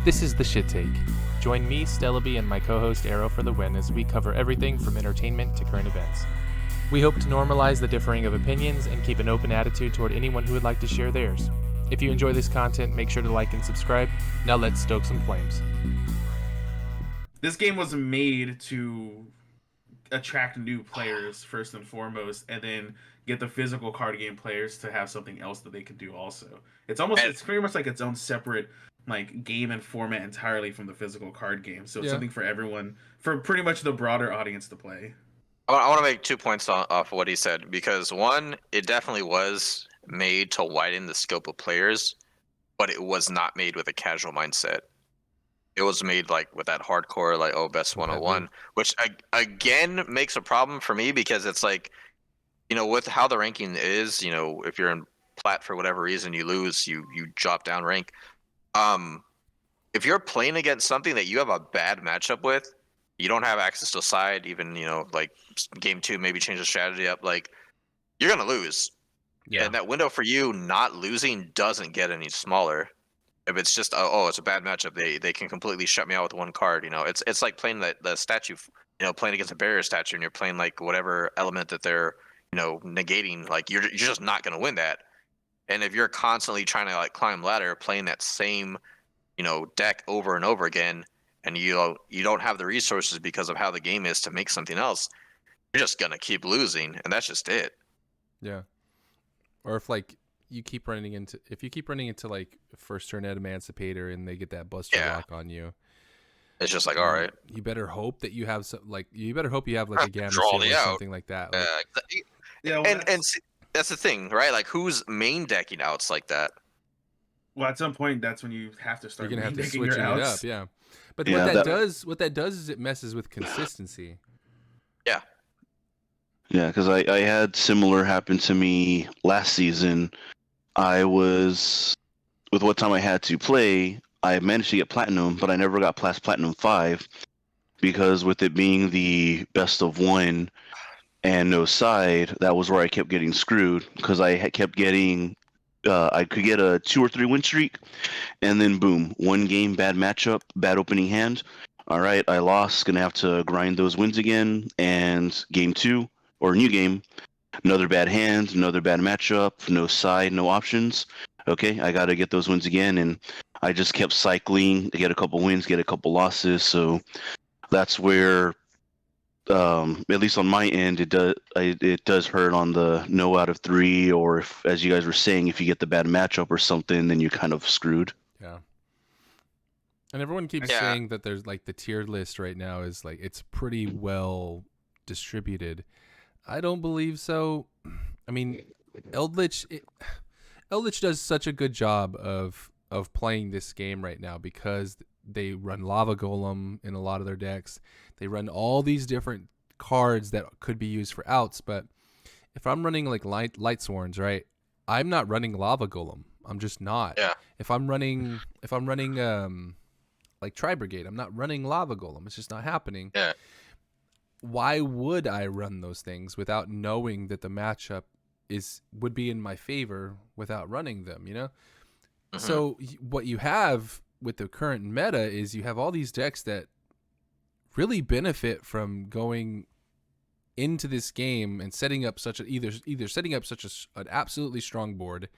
This is The Shit Take. Join me, Stellaby, and my co-host Arrow for the win as we cover everything from entertainment to current events. We hope to normalize the differing of opinions and keep an open attitude toward anyone who would like to share theirs. If you enjoy this content, make sure to like and subscribe. Now let's stoke some flames. This game was made to attract new players first and foremost, and then get the physical card game players to have something else that they can do also. It's pretty much like its own separate like game and format entirely from the physical card game. So it's something for everyone, for pretty much the broader audience to play. I want to make 2 points off what he said, because one, it definitely was made to widen the scope of players, but it was not made with a casual mindset. It was made like with that hardcore, like, oh, best 101, which again makes a problem for me, because it's like, you know, with how the ranking is, you know, if you're in plat for whatever reason, you lose, you drop down rank. If you're playing against something that you have a bad matchup with, you don't have access to a side, even, you know, like game 2, maybe change the strategy up, like, you're going to lose. Yeah. And that window for you not losing doesn't get any smaller. If it's just, it's a bad matchup, they can completely shut me out with one card, you know. It's like playing the statue, you know, playing against a barrier statue, and you're playing like whatever element that they're, you know, negating, like you're just not going to win that. And if you're constantly trying to like climb ladder, playing that same, you know, deck over and over again, and you don't have the resources because of how the game is to make something else, you're just gonna keep losing, and that's just it. Yeah. Or if you keep running into like first turn Emancipator and they get that Buster Lock on you, it's just like, all right, you better hope that you have like a Gamma Draw Seal or out. something like that. Like, and see, that's the thing, right? Like, who's main decking outs like that? Well, at some point, that's when you have to start. You're gonna have to switch it up, yeah. But what that does is it messes with consistency. Yeah. Yeah, because I had similar happen to me last season. I was, with what time I had to play, I managed to get Platinum, but I never got past Platinum 5, because with it being the best of one and no side, that was where I kept getting screwed, because I kept getting, I could get a 2 or 3 win streak, and then boom, one game, bad matchup, bad opening hand. All right, I lost, gonna have to grind those wins again, and game 2, or new game, another bad hand, another bad matchup, no side, no options. Okay, I gotta get those wins again, and I just kept cycling to get a couple wins, get a couple losses. So that's where, at least on my end, it does hurt on the no out of 3, or if, as you guys were saying, if you get the bad matchup or something, then you're kind of screwed. Yeah. And everyone keeps saying that there's like the tier list right now is like it's pretty well distributed. I don't believe so. I mean, Eldritch does such a good job of playing this game right now, because they run Lava Golem in a lot of their decks. They run all these different cards that could be used for outs. But if I'm running like Light Sworns, right, I'm not running Lava Golem. I'm just not. Yeah. If I'm running like Tri Brigade, I'm not running Lava Golem. It's just not happening. Yeah. Why would I run those things without knowing that the matchup would be in my favor without running them, you know? Mm-hmm. So what you have with the current meta is you have all these decks that really benefit from going into this game and setting up such either setting up such an absolutely strong board,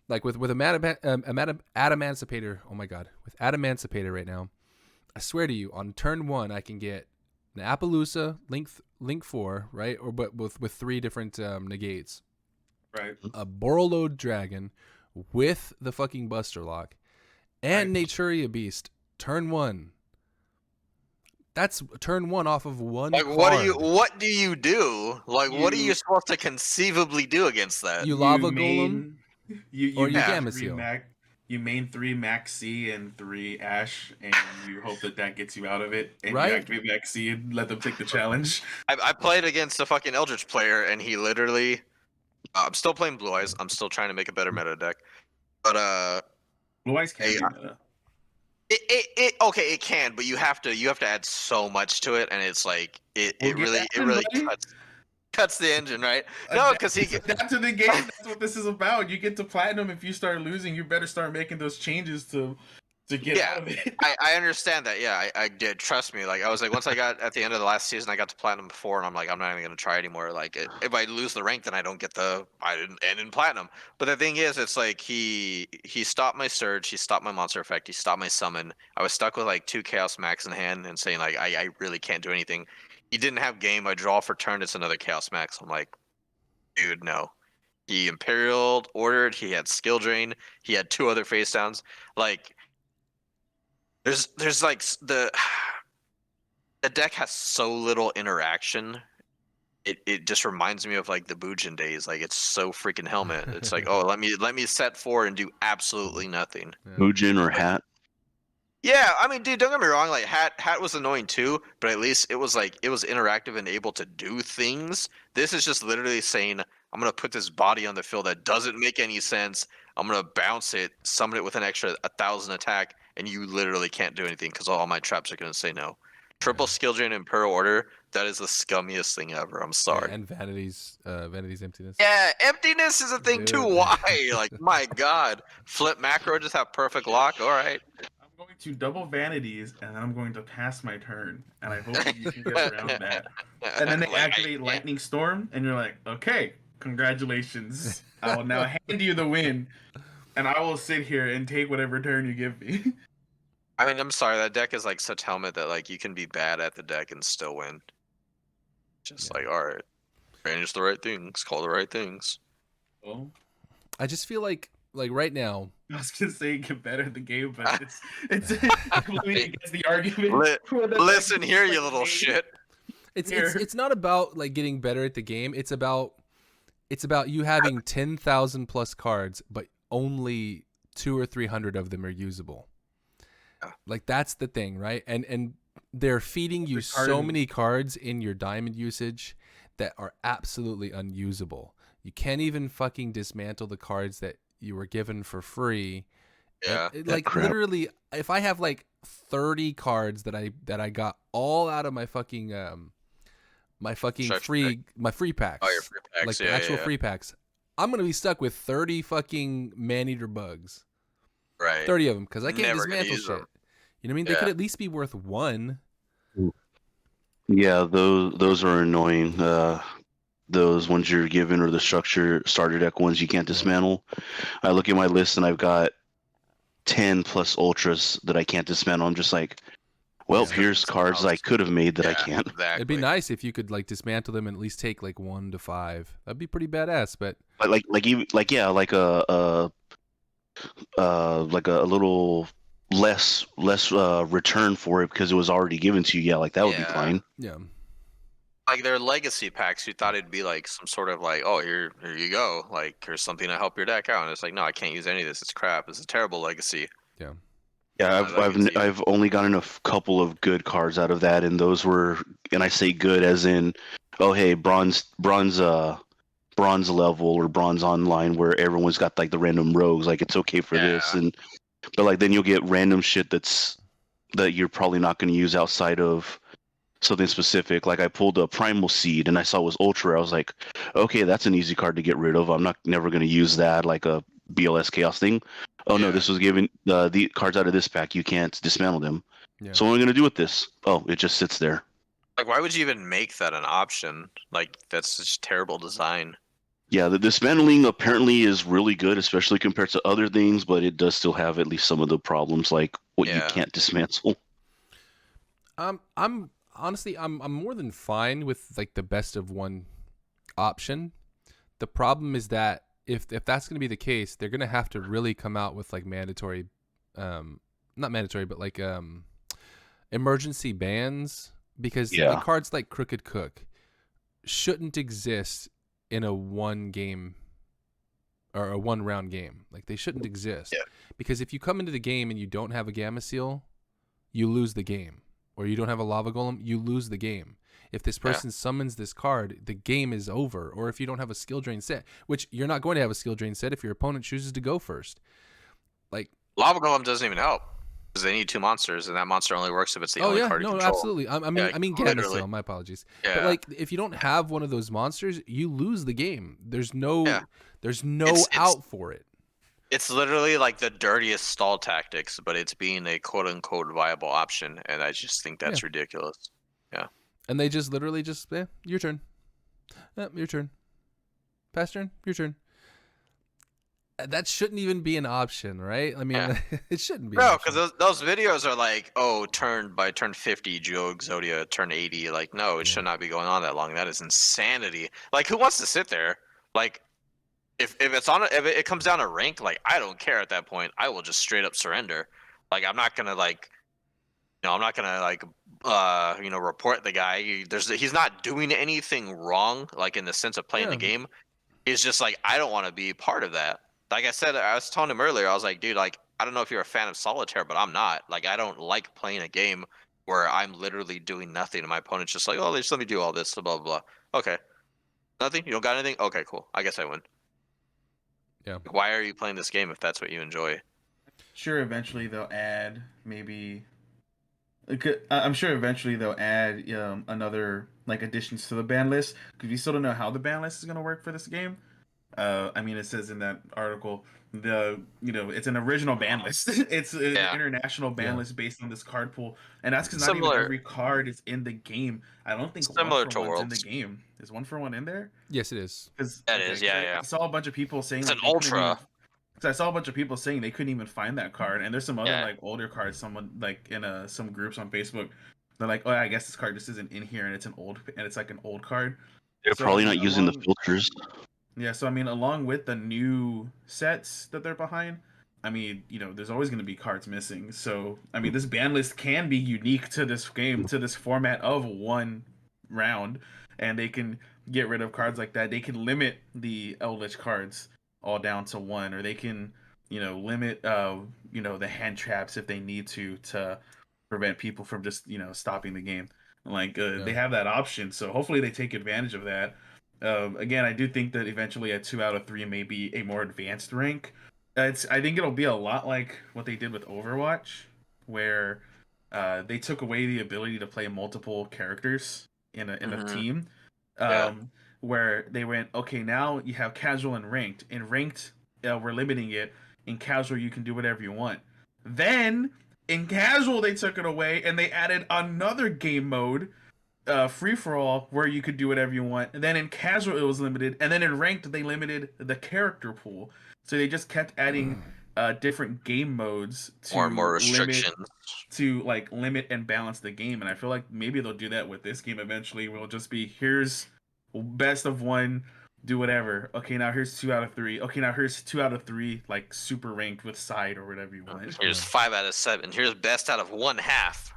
like with Emancipator. Oh my god, with Emancipator right now, I swear to you, on turn 1 I can get an Appaloosa, Link 4, right? Or but with 3 different negates. Right. A Borreload Dragon with the fucking Buster Lock and Naturia Beast. Turn 1. That's turn 1 off of one like, card. What do you do? Like, what are you supposed to conceivably do against that? You Lava Golem? You or you Gamma Seal? You main 3 Max C and 3 Ash, and you hope that gets you out of it. And right? You activate Max C and let them take the challenge. I played against a fucking Eldritch player, and he literally... I'm still playing Blue Eyes. I'm still trying to make a better meta deck. But, Blue Eyes can be meta. It can, but you have to add so much to it, and it's like, it really cuts the engine, right? No, because adapt to the game. That's what this is about. You get to Platinum. If you start losing, you better start making those changes to to get out of it. I understand that. Yeah, I did. Trust me. Like I was like, once I got at the end of the last season, I got to platinum 4, and I'm like, I'm not even gonna try anymore. Like if I lose the rank, then I don't get I didn't end in platinum. But the thing is, it's like he stopped my surge, he stopped my monster effect, he stopped my summon. I was stuck with like 2 chaos max in hand and saying like I really can't do anything. He didn't have game. I draw for turn. It's another chaos max. I'm like, dude, no. He Imperial ordered. He had skill drain. He had 2 other face downs. Like. There's like the deck has so little interaction. It just reminds me of like the Bujin days. Like it's so freaking helmet. It's like, oh, let me set 4 and do absolutely nothing. Muujin or Hat. Yeah, I mean, dude, don't get me wrong. Like Hat was annoying too, but at least it was interactive and able to do things. This is just literally saying, I'm gonna put this body on the field that doesn't make any sense. I'm gonna bounce it, summon it with an extra 1,000 attack, and you literally can't do anything because all my traps are gonna say no. Triple skill drain and Imperial Order. That is the scummiest thing ever. I'm sorry. Yeah, and Vanity's emptiness. Yeah, emptiness is a thing too. Dude. Why? Like, my God. Flip macro, just have perfect lock. All right. I'm going to double vanities, and then I'm going to pass my turn, and I hope that you can get around that. And then they activate Lightning Storm, and you're like, okay, congratulations. I will now hand you the win, and I will sit here and take whatever turn you give me. I mean, I'm sorry. That deck is like such helmet that like you can be bad at the deck and still win. Just like, all right, manage the right things, call the right things. Well, I just feel like right now. I was gonna say get better at the game, but it's completely against the argument. Listen here, you little shit. It's not about like getting better at the game. It's about you having 10,000 plus cards, but only 200 or 300 of them are usable. Like that's the thing, right? And they're feeding you so many cards in your diamond usage that are absolutely unusable. You can't even fucking dismantle the cards that you were given for free. Yeah. Like literally, if I have like 30 cards that I got all out of my fucking free packs. Oh, your free packs. Like the actual free packs. I'm gonna be stuck with 30 fucking man-eater bugs. Right. 30 of them because I can't Never dismantle shit. them. You know what I mean? They could at least be worth 1. Yeah, those are annoying. Those ones you're given or the starter deck ones you can't dismantle. I look at my list and I've got 10 plus ultras that I can't dismantle. I'm just like, well, here's cards I could have made that I can't. Exactly. It'd be nice if you could like dismantle them and at least take like 1 to 5. That'd be pretty badass. But like a little less return for it because it was already given to you. Yeah, like that would be fine. yeah. Like their legacy packs, you thought it'd be like some sort of like, oh, here you go, like here's something to help your deck out, and it's like, no, I can't use any of this. It's crap. It's a terrible legacy. Yeah. Yeah, I've only gotten a couple of good cards out of that, and those were, and I say good as in, oh hey, bronze level or bronze online where everyone's got like the random rogues, like it's okay for this, but like then you'll get random shit that you're probably not going to use outside of something specific. Like I pulled a Primal Seed and I saw it was Ultra. I was like, okay, that's an easy card to get rid of. I'm never going to use that like a BLS Chaos thing. Oh no, this was given the cards out of this pack. You can't dismantle them. Yeah. So what am I going to do with this? Oh, it just sits there. Like, why would you even make that an option? Like, that's such terrible design. Yeah, the dismantling apparently is really good, especially compared to other things, but it does still have at least some of the problems, like what you can't dismantle. I'm more than fine with like the best of one option. The problem is that if that's going to be the case, they're going to have to really come out with like mandatory, not mandatory, but like emergency bans, because like cards like Crooked Cook shouldn't exist in a one game or a 1 round game. Like they shouldn't exist because if you come into the game and you don't have a Gamma Seal, you lose the game. Or you don't have a Lava Golem, you lose the game. If this person summons this card, the game is over. Or if you don't have a skill drain set, which you're not going to have a skill drain set if your opponent chooses to go first. Like Lava Golem doesn't even help because they need 2 monsters, and that monster only works if it's the only card you control. Absolutely. I mean Gamma Seal. My apologies. Yeah. But like, if you don't have one of those monsters, you lose the game. There's no out for it. It's literally like the dirtiest stall tactics, but it's being a quote unquote viable option, and I just think that's ridiculous. Yeah. And they just literally just your turn. Your turn. Pass turn. Your turn. That shouldn't even be an option, right? I mean, it shouldn't be. No, because those videos are like, oh, by turn 50, Joe Exodia, turn 80. Like, no, it should not be going on that long. That is insanity. Like, who wants to sit there? Like, if it comes down to rank, like, I don't care at that point. I will just straight up surrender. Like, I'm not gonna report the guy. He's not doing anything wrong, like in the sense of playing the game. He's just like, I don't want to be part of that. Like I said, I was telling him earlier, I was like, dude, like, I don't know if you're a fan of solitaire, but I'm not. Like, I don't like playing a game where I'm literally doing nothing and my opponent's just like, oh, just let me do all this, blah, blah, blah. Okay. Nothing? You don't got anything? Okay, cool. I guess I win. Yeah. Why are you playing this game if that's what you enjoy? Sure, eventually they'll add maybe. I'm sure eventually they'll add another like additions to the ban list because we still don't know how the ban list is gonna work for this game. I mean, it says in that article it's an original ban list. It's an international ban list based on this card pool, and that's because not even every card is in the game. I don't think similar one to for one's Worlds in the game. Is 1-for-1 in there? Yes, it is. That is, yeah. I saw a bunch of people saying it's like, an ultra. Because I saw a bunch of people saying they couldn't even find that card, and there's some other like older cards. Someone like in some groups on Facebook, they're like, "Oh, I guess this card just isn't in here, and it's like an old card." They're probably not using the filters. Yeah, so I mean, along with the new sets that they're behind, I mean, there's always going to be cards missing. So I mean, this ban list can be unique to this game, to this format of one round, and they can get rid of cards like that. They can limit the Eldritch cards all down to one, or they can limit the hand traps if they need to prevent people from just stopping the game. Like they have that option, so hopefully they take advantage of that. Again, I do think that eventually a 2 out of 3 may be a more advanced rank. I think it'll be a lot like what they did with Overwatch, where they took away the ability to play multiple characters in a team. Where they went, okay, now you have casual and ranked. In ranked, we're limiting it. In casual, you can do whatever you want. Then in casual, they took it away and they added another game mode, free for all, where you could do whatever you want. And then in casual, it was limited. And then in ranked, they limited the character pool. So they just kept adding different game modes to more restrictions to like limit and balance the game. And I feel like maybe they'll do that with this game eventually. We'll just be here's best of one, do whatever. Okay, now here's 2 out of 3. Okay, now here's 2 out of 3, like super ranked with side or whatever you want. Here's 5 out of 7. Here's best out of 1/2.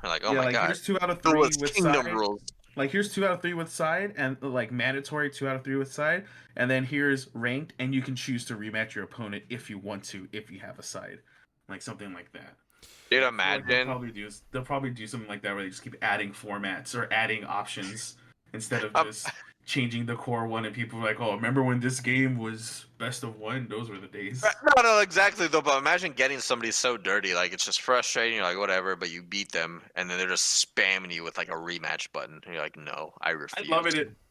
Like, oh my god. Here's 2 out of 3 with Kingdom side. rules. Like here's 2 out of 3 with side, and like mandatory 2 out of 3 with side, and then here's ranked, and you can choose to rematch your opponent if you want to, if you have a side, like something like that. Dude, imagine they'll probably do something like that where they just keep adding formats or adding options instead of just changing the core one, and people are like, oh, remember when this game was best of one? Those were the days. No, exactly though. But imagine getting somebody so dirty, like it's just frustrating. You're like, whatever, but you beat them, and then they're just spamming you with like a rematch button. And you're like, no, I refuse.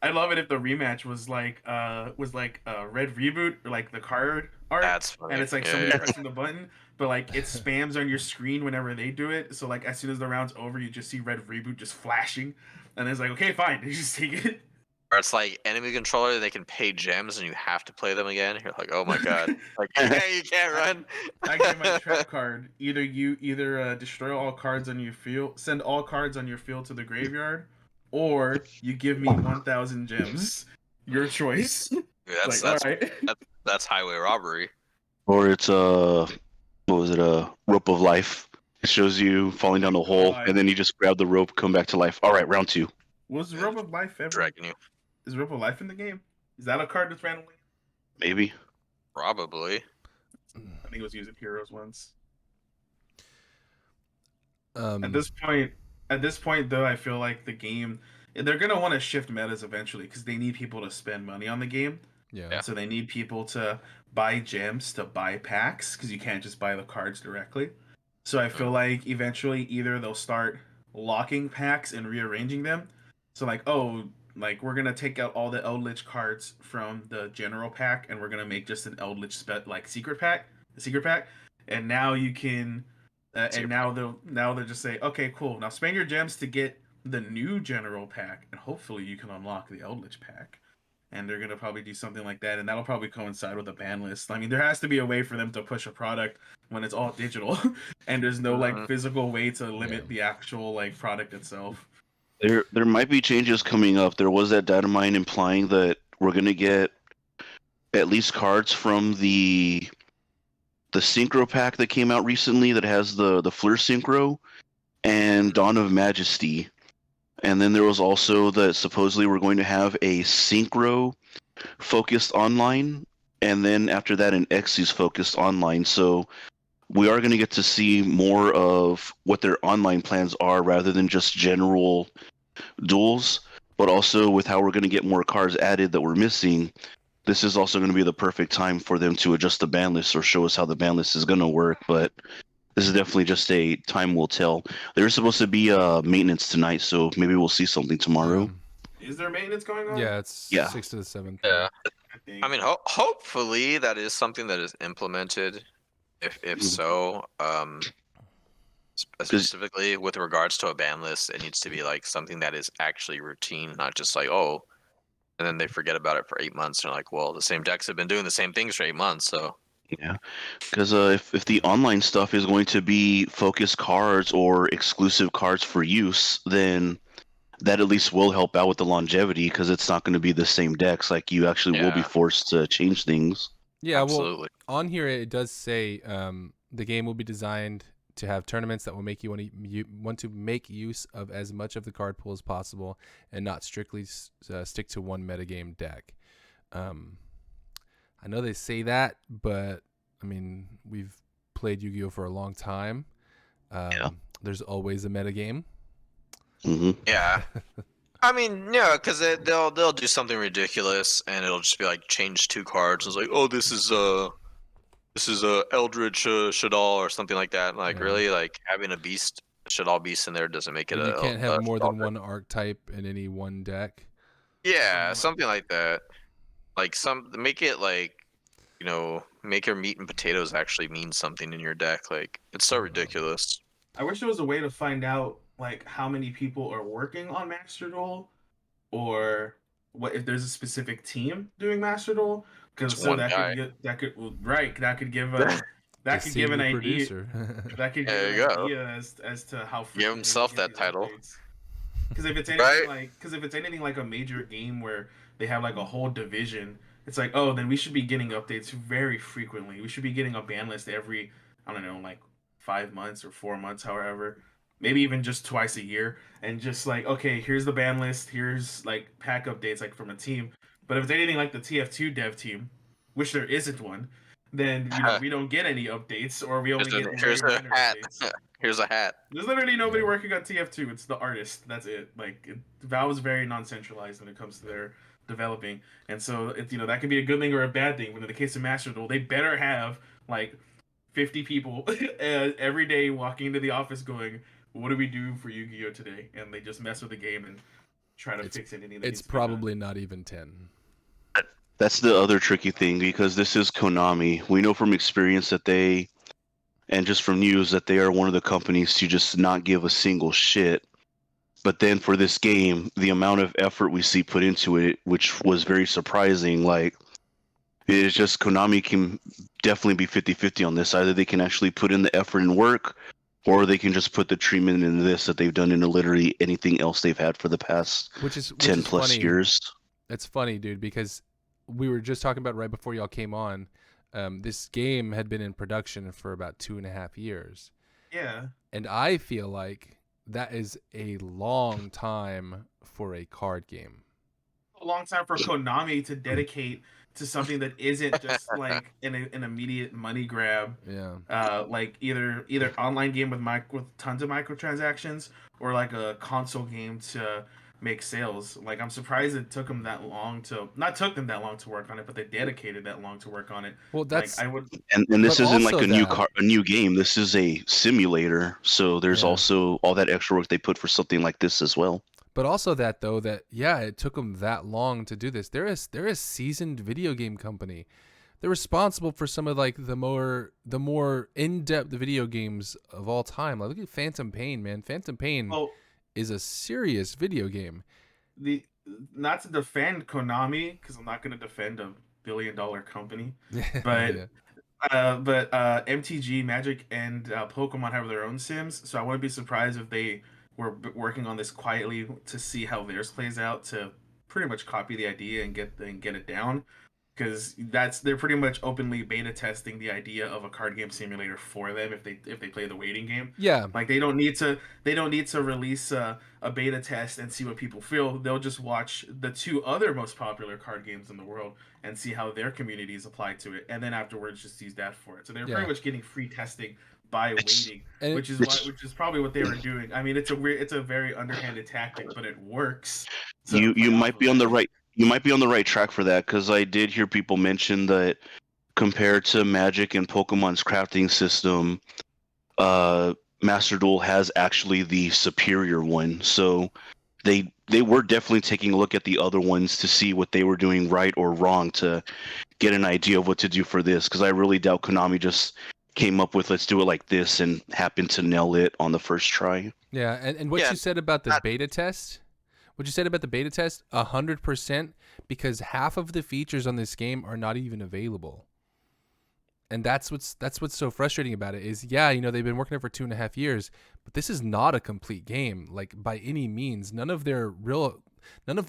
I'd love it if the rematch was like red reboot or like the card art. That's funny. And it's like somebody pressing the button, but like it spams on your screen whenever they do it. So like as soon as the round's over, you just see red reboot just flashing, and it's like, okay, fine, you just take it. Or it's like enemy controller, they can pay gems and you have to play them again. You're like, oh my god, like yeah, you can't run. I get my trap card. Either destroy all cards on your field, send all cards on your field to the graveyard, or you give me 1,000 gems. Your choice. Dude, that's highway robbery. Or it's a rope of life. It shows you falling down the hole, and then you just grab the rope, come back to life. All right, round 2. Was rope of life ever dragging you? Is rope of life in the game? Is that a card that's randomly? Maybe. Probably. I think it was used in Heroes once. At this point, though, I feel like the game, they're gonna want to shift metas eventually because they need people to spend money on the game. Yeah. So they need people to buy gems to buy packs because you can't just buy the cards directly. So I feel like eventually either they'll start locking packs and rearranging them. So like, like we're gonna take out all the Eldritch cards from the general pack and we're gonna make just an Eldritch secret pack secret pack, and now you can, and Secret now they'll just say, okay, cool. Now spend your gems to get the new general pack, and hopefully you can unlock the Eldritch pack. And they're gonna probably do something like that, and that'll probably coincide with a ban list. I mean, there has to be a way for them to push a product when it's all digital, and there's no like physical way to limit the actual like product itself. There might be changes coming up. There was that data mine implying that we're gonna get at least cards from the synchro pack that came out recently that has the Fleur synchro and Dawn of Majesty. And then there was also that supposedly we're going to have a synchro focused online, and then after that an Xyz focused online. So we are going to get to see more of what their online plans are rather than just general duels, but also with how we're going to get more cards added that we're missing. This is also going to be the perfect time for them to adjust the ban list or show us how the ban list is going to work. But this is definitely just a time will tell. There's supposed to be maintenance tonight, so maybe we'll see something tomorrow. Is there maintenance going on? Yeah, it's 6 to the 7th. Yeah. I mean, hopefully that is something that is implemented. If so, specifically with regards to a ban list, it needs to be like something that is actually routine, not just like, oh, and then they forget about it for 8 months. They're like, well, the same decks have been doing the same things for 8 months, so. Yeah, because if the online stuff is going to be focused cards or exclusive cards for use, then that at least will help out with the longevity, because it's not going to be the same decks. Like, you actually will be forced to change things. Yeah, absolutely. Well, on here it does say the game will be designed to have tournaments that will make you want to make use of as much of the card pool as possible and not strictly stick to one metagame deck. I know they say that, but I mean, we've played Yu-Gi-Oh for a long time. There's always a metagame. Mm-hmm. Yeah. I mean, yeah, because they'll do something ridiculous, and it'll just be like change 2 cards. It's like, oh, this is Eldritch Shadal or something like that. Like, really, like having a beast Shadal beast in there doesn't make it. And you can't have more than one archetype in any one deck. Yeah, something like that. Like make it like, make your meat and potatoes actually mean something in your deck. Like, it's so ridiculous. I wish there was a way to find out like how many people are working on Master Duel, or what if there's a specific team doing Master Duel, because so that could give a that could give an idea. Producer. That could give an idea as to how give himself that title. Because if it's anything like a major game where they have like a whole division, it's like, oh, then we should be getting updates very frequently. We should be getting a ban list every, I don't know, like 5 months or 4 months, however. Maybe even just twice a year, and just like, okay, here's the ban list, here's like pack updates like from a team. But if it's anything like the TF2 dev team, which there isn't one, then we don't get any updates, or we only get here's a hat. Here's a hat. There's literally nobody working on TF2. It's the artist. That's it. Like, Valve is very non-centralized when it comes to their developing, and so that could be a good thing or a bad thing. But in the case of Master Duel, they better have like 50 people every day walking into the office going, what do we do for Yu-Gi-Oh today? And they just mess with the game and try to fix anything. It's probably not even 10. That's the other tricky thing, because this is Konami. We know from experience that they, and just from news, that they are one of the companies to just not give a single shit. But then for this game, the amount of effort we see put into it, which was very surprising, like, it's just Konami can definitely be 50-50 on this. Either they can actually put in the effort and work, or they can just put the treatment into this that they've done into literally anything else they've had for the past 10 plus years. It's funny, dude, because we were just talking about right before y'all came on. This game had been in production for about 2.5 years. Yeah. And I feel like that is a long time for a card game. A long time for Konami to dedicate to something that isn't just like an immediate money grab. Yeah. Like either online game with tons of microtransactions, or like a console game to make sales. Like, I'm surprised it took them that long to work on it, but they dedicated that long to work on it. Well, that's like, I would. And this isn't like a new game. This is a simulator. So there's also all that extra work they put for something like this as well. But also that it took them that long to do this. They're a seasoned video game company. they're responsible for some of like the more in-depth video games of all time. Like, look at Phantom Pain, man. Phantom Pain Well, is a serious video game. the not to defend Konami, because I'm not going to defend a billion-dollar company, but Yeah. MTG, Magic, and Pokemon have their own Sims, so I wouldn't be surprised if they were working on this quietly to see how theirs plays out, to pretty much copy the idea and get it down. Because they're pretty much openly beta testing the idea of a card game simulator for them if they play the waiting game. Yeah. Like they don't need to release a beta test and see what people feel. They'll just watch the 2 other most popular card games in the world and see how their communities apply to it, and then afterwards just use that for it. So they're pretty much getting free testing by waiting, which is probably what they were doing. I mean, it's a very underhanded tactic, but it works. So You might be on the right. You might be on the right track for that, because I did hear people mention that compared to Magic and Pokemon's crafting system, Master Duel has actually the superior one. So they were definitely taking a look at the other ones to see what they were doing right or wrong to get an idea of what to do for this. Because I really doubt Konami just came up with let's do it like this and happened to nail it on the first try. Yeah, and what you said about the beta test, 100%, because half of the features on this game are not even available. And that's what's so frustrating about it is, they've been working it for 2.5 years, but this is not a complete game, like by any means. None of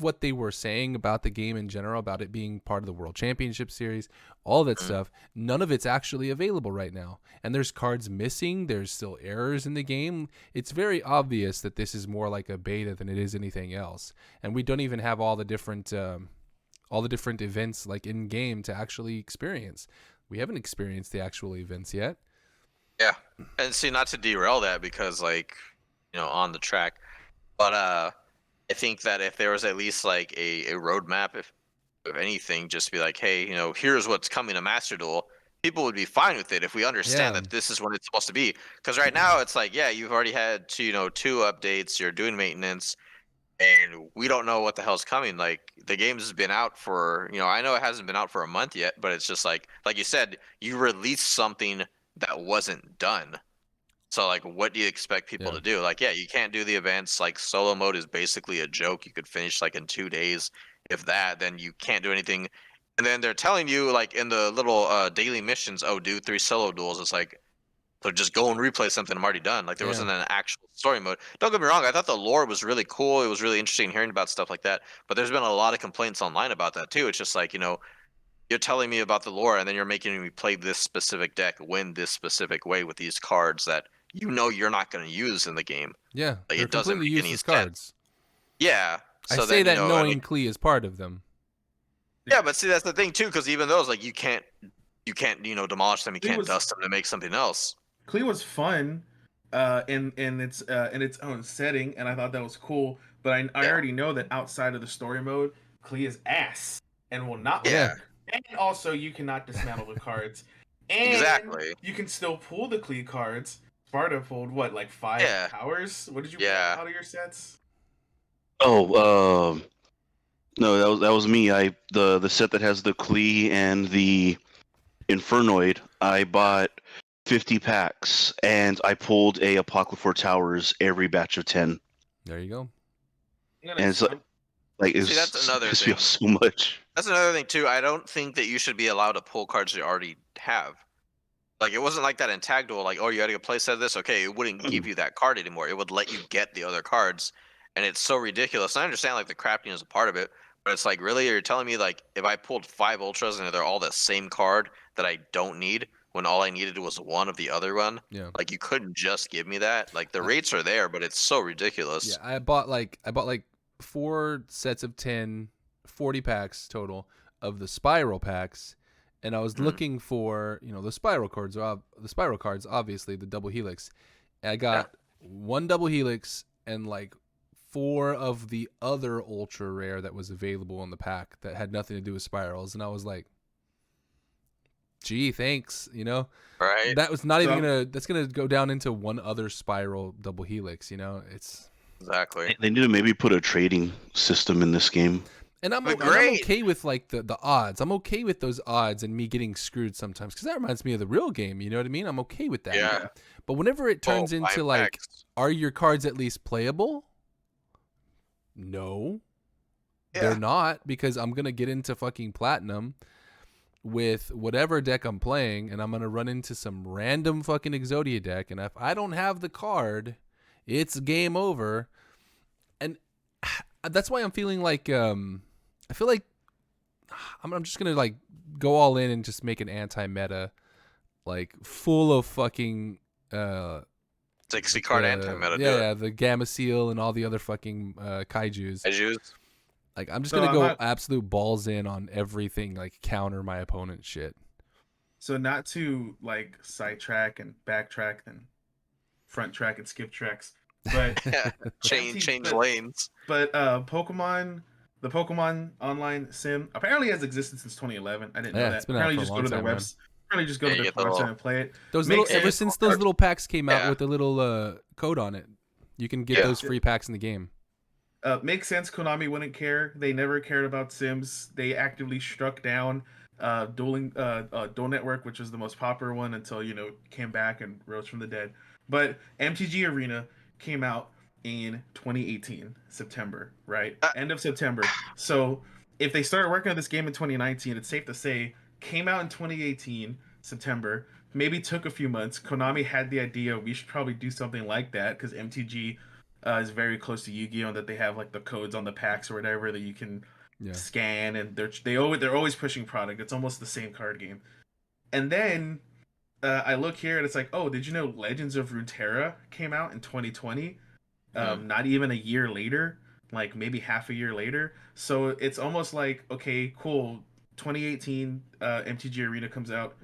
what they were saying about the game in general, about it being part of the World Championship Series, all that stuff, none of it's actually available right now. And there's cards missing. There's still errors in the game. It's very obvious that this is more like a beta than it is anything else. And we don't even have all the different events like in game to actually experience. We haven't experienced the actual events yet. Yeah, and see, not to derail that because on the track, but I think that if there was at least like a roadmap, if anything, just be like, hey, here's what's coming to Master Duel, people would be fine with it if we understand that this is what it's supposed to be. Because right now it's like, you've already had two updates, you're doing maintenance, and we don't know what the hell's coming. Like the game's been out for, I know it hasn't been out for a month yet, but it's just like you said, you released something that wasn't done. So like, what do you expect people to do? Like, you can't do the events. Like solo mode is basically a joke. You could finish like in 2 days, if that. Then you can't do anything. And then they're telling you like in the little daily missions, oh, do 3 solo duels. It's like, so just go and replay something I'm already done. Like there wasn't an actual story mode. Don't get me wrong. I thought the lore was really cool. It was really interesting hearing about stuff like that. But there's been a lot of complaints online about that too. It's just like, you're telling me about the lore and then you're making me play this specific deck, win this specific way with these cards that you're not going to use in the game. Yeah, like it doesn't make any sense. Cards. Yeah, so I say that knowing Klee is part of them. Yeah, but see that's the thing too, because even those like you can't demolish them, you can't dust them to make something else. Klee was fun, in its own setting, and I thought that was cool. But I already know that outside of the story mode, Klee is ass and will not work. And also, you cannot dismantle the cards. And exactly. You can still pull the Klee cards. Sparta pulled what, like 5 powers? What did you pull out of your sets? Oh, no, that was me. The set that has the Klee and the Infernoid. I bought 50 packs and I pulled a Apocryphal Towers every batch of 10. There you go. And it's like it's, that's another thing. Feels so much. That's another thing too. I don't think that you should be allowed to pull cards you already have. Like it wasn't like that in Tag Duel. Like, oh, you had to get a playset of this. Okay, it wouldn't give you that card anymore. It would let you get the other cards, and it's so ridiculous. And I understand like the crafting is a part of it, but it's like really, you're telling me like if I pulled 5 ultras and they're all the same card that I don't need, when all I needed was one of the other one. Yeah. Like you couldn't just give me that. Like the rates are there, but it's so ridiculous. Yeah, I bought like 4 sets of 10, 40 packs total of the spiral packs, and I was looking for the spiral cards. Obviously the double helix. And I got 1 double helix and like 4 of the other ultra rare that was available in the pack that had nothing to do with spirals, and I was like, gee, thanks. Right. That was not even that's gonna go down into 1 other spiral double helix. It's exactly. They need to maybe put a trading system in this game. And I'm great. okay with like the odds. I'm okay with those odds and me getting screwed sometimes because that reminds me of the real game. You know what I mean? I'm okay with that. Yeah. But whenever it turns into buying like, packs. are your cards at least playable? No, they're Yeah. not, because I'm gonna get into fucking platinum with whatever deck I'm playing, and I'm gonna run into some random fucking Exodia deck, and if I don't have the card, it's game over. And that's why I'm feeling like I feel like I'm just gonna like go all in and just make an anti-meta, like full of fucking 60 card anti-meta. Do it. yeah, the Gamma Seal and all the other fucking kaijus. Kaijus. Like I'm just So gonna I'm go not- absolute balls in on everything, like counter my opponent's shit. So not to like sidetrack and backtrack and front track and skip tracks, but Yeah. Change but- lanes. But Pokemon, the Pokemon online sim apparently has existed since 2011. I didn't know Yeah, that. it's been out Apparently, for a just long go to their time, man. webs. Apparently, just go Yeah, to you their get the website little- and play it. Those Makes little ever sense. since those little packs came out Yeah. with the little code on it, you can get Yeah. those free packs in the game. Makes sense. Konami wouldn't care. They never cared about Sims. They actively struck down Duel Network, which was the most popular one until came back and rose from the dead. But MTG Arena came out in 2018 September, right? End of September. So if they started working on this game in 2019, it's safe to say came out in 2018 September. Maybe took a few months. Konami had the idea we should probably do something like that because MTG is very close to Yu-Gi-Oh! And that they have like the codes on the packs or whatever that you can Yeah. scan, and they're always pushing product. It's almost the same card game. And then I look here and it's like, oh, did you know Legends of Runeterra came out in 2020? Not even a year later, like maybe half a year later. So it's almost like, okay, cool. 2018 MTG Arena comes out.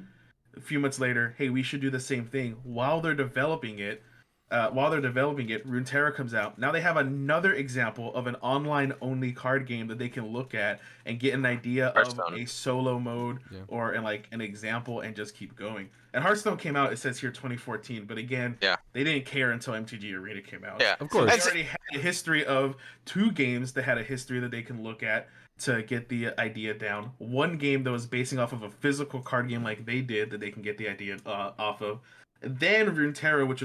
A few months later, hey, we should do the same thing. While they're developing it, Runeterra comes out. Now they have another example of an online-only card game that they can look at and get an idea of Hearthstone. a solo mode Yeah. or an example and just keep going. And Hearthstone came out, it says here 2014, but again, Yeah. they didn't care until MTG Arena came out. Yeah. Of So course. they already had a history of two games that had a history that they can look at to get the idea down. One game that was basing off of a physical card game like they did that they can get the idea off of. Then Runeterra, which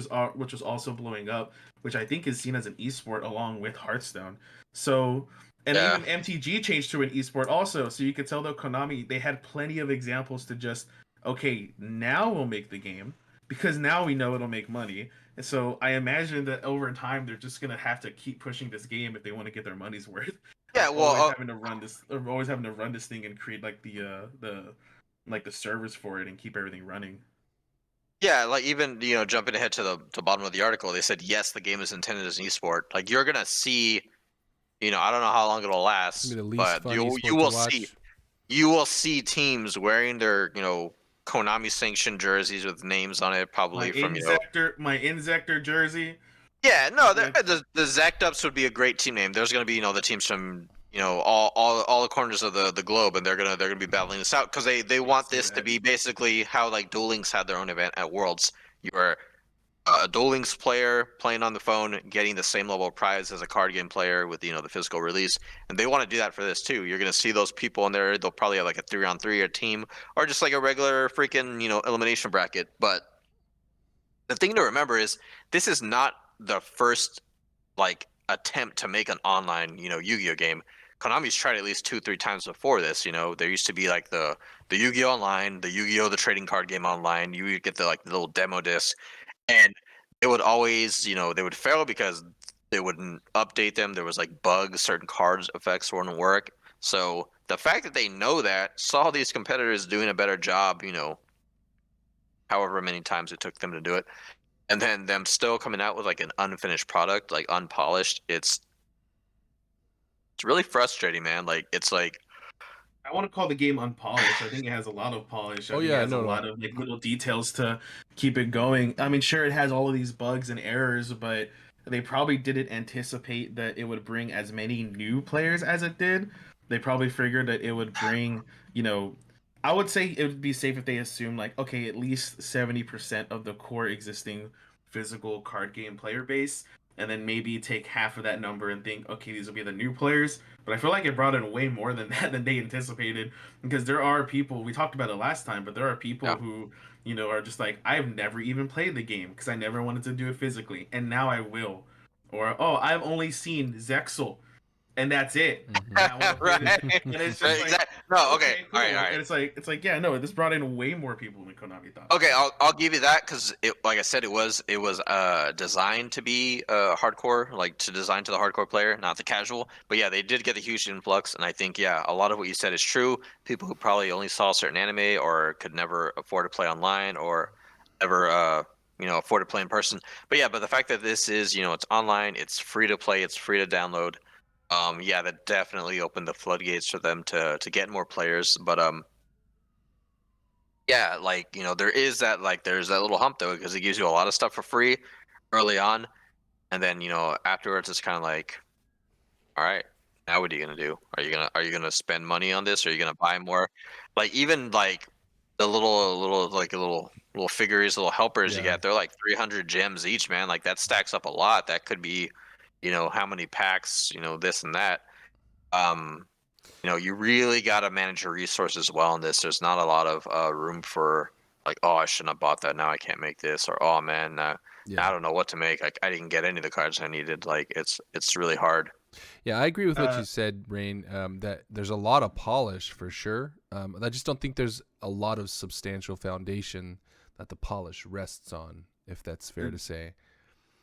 was also blowing up, which I think is seen as an esport along with Hearthstone. So, and Yeah. even MTG changed to an esport also. So you could tell though Konami, they had plenty of examples to just, okay, now we'll make the game because now we know it'll make money. And so I imagine that over time they're just gonna have to keep pushing this game if they want to get their money's worth. Yeah, Of well, always having to run this thing and create like the servers for it and keep everything running. yeah, like even jumping ahead to the bottom of the article, they said yes, the game is intended as an esport. Like you're gonna see, I don't know how long it'll It's last, gonna be the least but fun you esport will to watch. see you will see teams wearing their Konami sanctioned jerseys with names on it, probably from My Inzector jersey. Yeah, no, Yeah. the Zacked Ups would be a great team name. There's going to be the teams from all the corners of the globe, and they're gonna be battling this out because they want see this to that. be basically how like Duel Links had their own event at Worlds. You're a Duel Links player playing on the phone, getting the same level of prize as a card game player with the physical release, and they want to do that for this too. You're gonna see those people in there. They'll probably have like a 3-on-3 or team, or just like a regular freaking elimination bracket. But the thing to remember is this is not the first like attempt to make an online Yu-Gi-Oh game. Konami's tried at least 2-3 times before this. There used to be like the Yu-Gi-Oh online, the Yu-Gi-Oh the trading card game online. You would get the little demo disc, and it would always they would fail because they wouldn't update them. There was like bugs, certain cards effects wouldn't work. So the fact that they know that, saw these competitors doing a better job, however many times it took them to do it, and then them still coming out with like an unfinished product, like unpolished, it's really frustrating, man. Like it's like I want to call the game unpolished. I think it has a lot of polish. I think yeah, it has no, a no. lot of like little details to keep it going. I mean, sure, it has all of these bugs and errors, but they probably didn't anticipate that it would bring as many new players as it did. They probably figured that it would bring, I would say it would be safe if they assumed like, okay, at least 70% of the core existing physical card game player base and then maybe take half of that number and think, okay, these will be the new players. But I feel like it brought in way more than that than they anticipated, because there are people, we talked about it last time, but there are people Yeah. who, are just like, I've never even played the game because I never wanted to do it physically, and now I will. Or, oh, I've only seen Zexel, and that's it. Mhm. And I want to play this, Right. and it's just like, Exactly. No. Okay. okay, All cool. right. All And right. it's like, yeah, no, this brought in way more people than Konami thought. Okay, I'll give you that because like I said, it was designed to be hardcore, like to design to the hardcore player, not the casual. But yeah, they did get a huge influx, and I think yeah, a lot of what you said is true. People who probably only saw certain anime or could never afford to play online or ever afford to play in person. But yeah, but the fact that this is it's online, it's free to play, it's free to download. Yeah, that definitely opened the floodgates for them to get more players. But yeah, like there is that there's that little hump though because it gives you a lot of stuff for free early on, and then afterwards it's kind of like, all right, now what are you gonna do? Are you gonna spend money on this? Or are you gonna buy more? Like even like the little figures, little helpers you Yeah. get, they're like 300 gems each, man. Like that stacks up a lot. That could be, how many packs, this and that. Um, you really got to manage your resources well in this. There's not a lot of room for like, oh, I shouldn't have bought that. Now I can't make this, or oh man, I Yeah. don't know what to make. Like I didn't get any of the cards I needed. Like it's really hard. Yeah, I agree with what Uh, you said, Rain. That there's a lot of polish for sure. I just don't think there's a lot of substantial foundation that the polish rests on, if that's fair to say.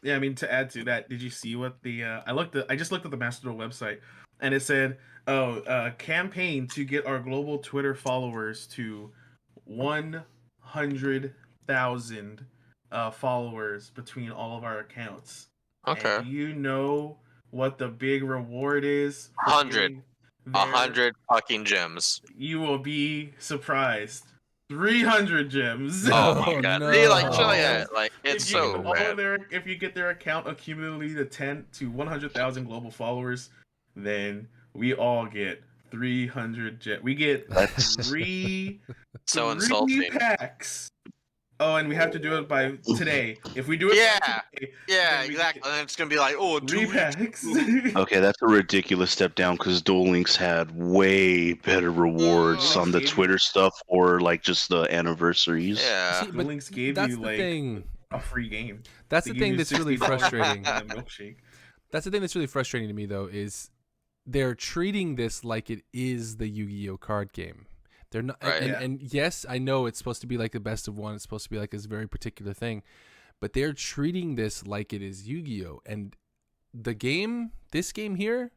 Yeah, I mean, to add to that, did you see what the I just looked at the Master Duel website, and it said, "Oh, campaign to get our global Twitter followers to 100,000 followers between all of our accounts." And Okay, do you know what the big reward is for 100, getting a there? 100 fucking gems. You will be surprised. 300 gems. Oh my Oh god, see, like show no! yeah, like it's If you get so all bad. of their, if you get their account accumulatively to 10 to 100,000 global followers, then we all get 300 jet. We get That's three So three insulting. packs. Oh, and we have to do it by today. If we do it by Yeah, today, yeah, then we exactly. get And then it's gonna be like, oh, 2 three weeks. packs. okay. That's a ridiculous step down because Duel Links had way better rewards Oh, on the Gave you, Twitter stuff or like just the anniversaries. yeah. See, Duel but Links gave that's you the like thing. a free game. That's They the give thing you that's really $60 frustrating. and a milkshake. That's the thing that's really frustrating to me, though, is they're treating this like it is the Yu-Gi-Oh card game. They're not, Right. Yeah. and yes, I know it's supposed to be like the best of one. It's supposed to be like this very particular thing, but they're treating this like it is Yu-Gi-Oh. And this game here,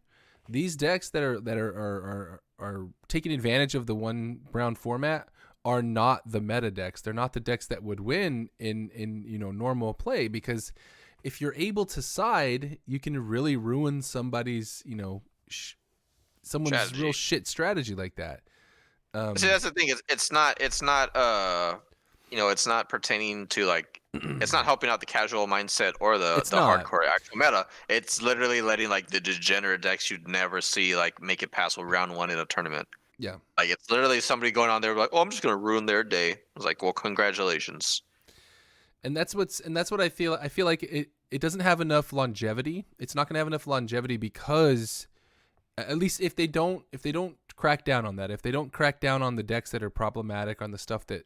these decks that are taking advantage of the one round format are not the meta decks. They're not the decks that would win in normal play, because if you're able to side, you can really ruin somebody's someone's Strategy. real shit strategy like that. See, that's the thing. It's not it's not pertaining to like it's not helping out the casual mindset or the It's not. hardcore actual meta. It's literally letting like the degenerate decks you'd never see like make it past round one in a tournament. Yeah. Like it's literally somebody going on there like, oh, I'm just gonna ruin their day. It's like, well, congratulations. And that's what I feel. I feel like it doesn't have enough longevity. It's not going to have enough longevity because at least if they don't crack down on that, if they don't crack down on the decks that are problematic, on the stuff that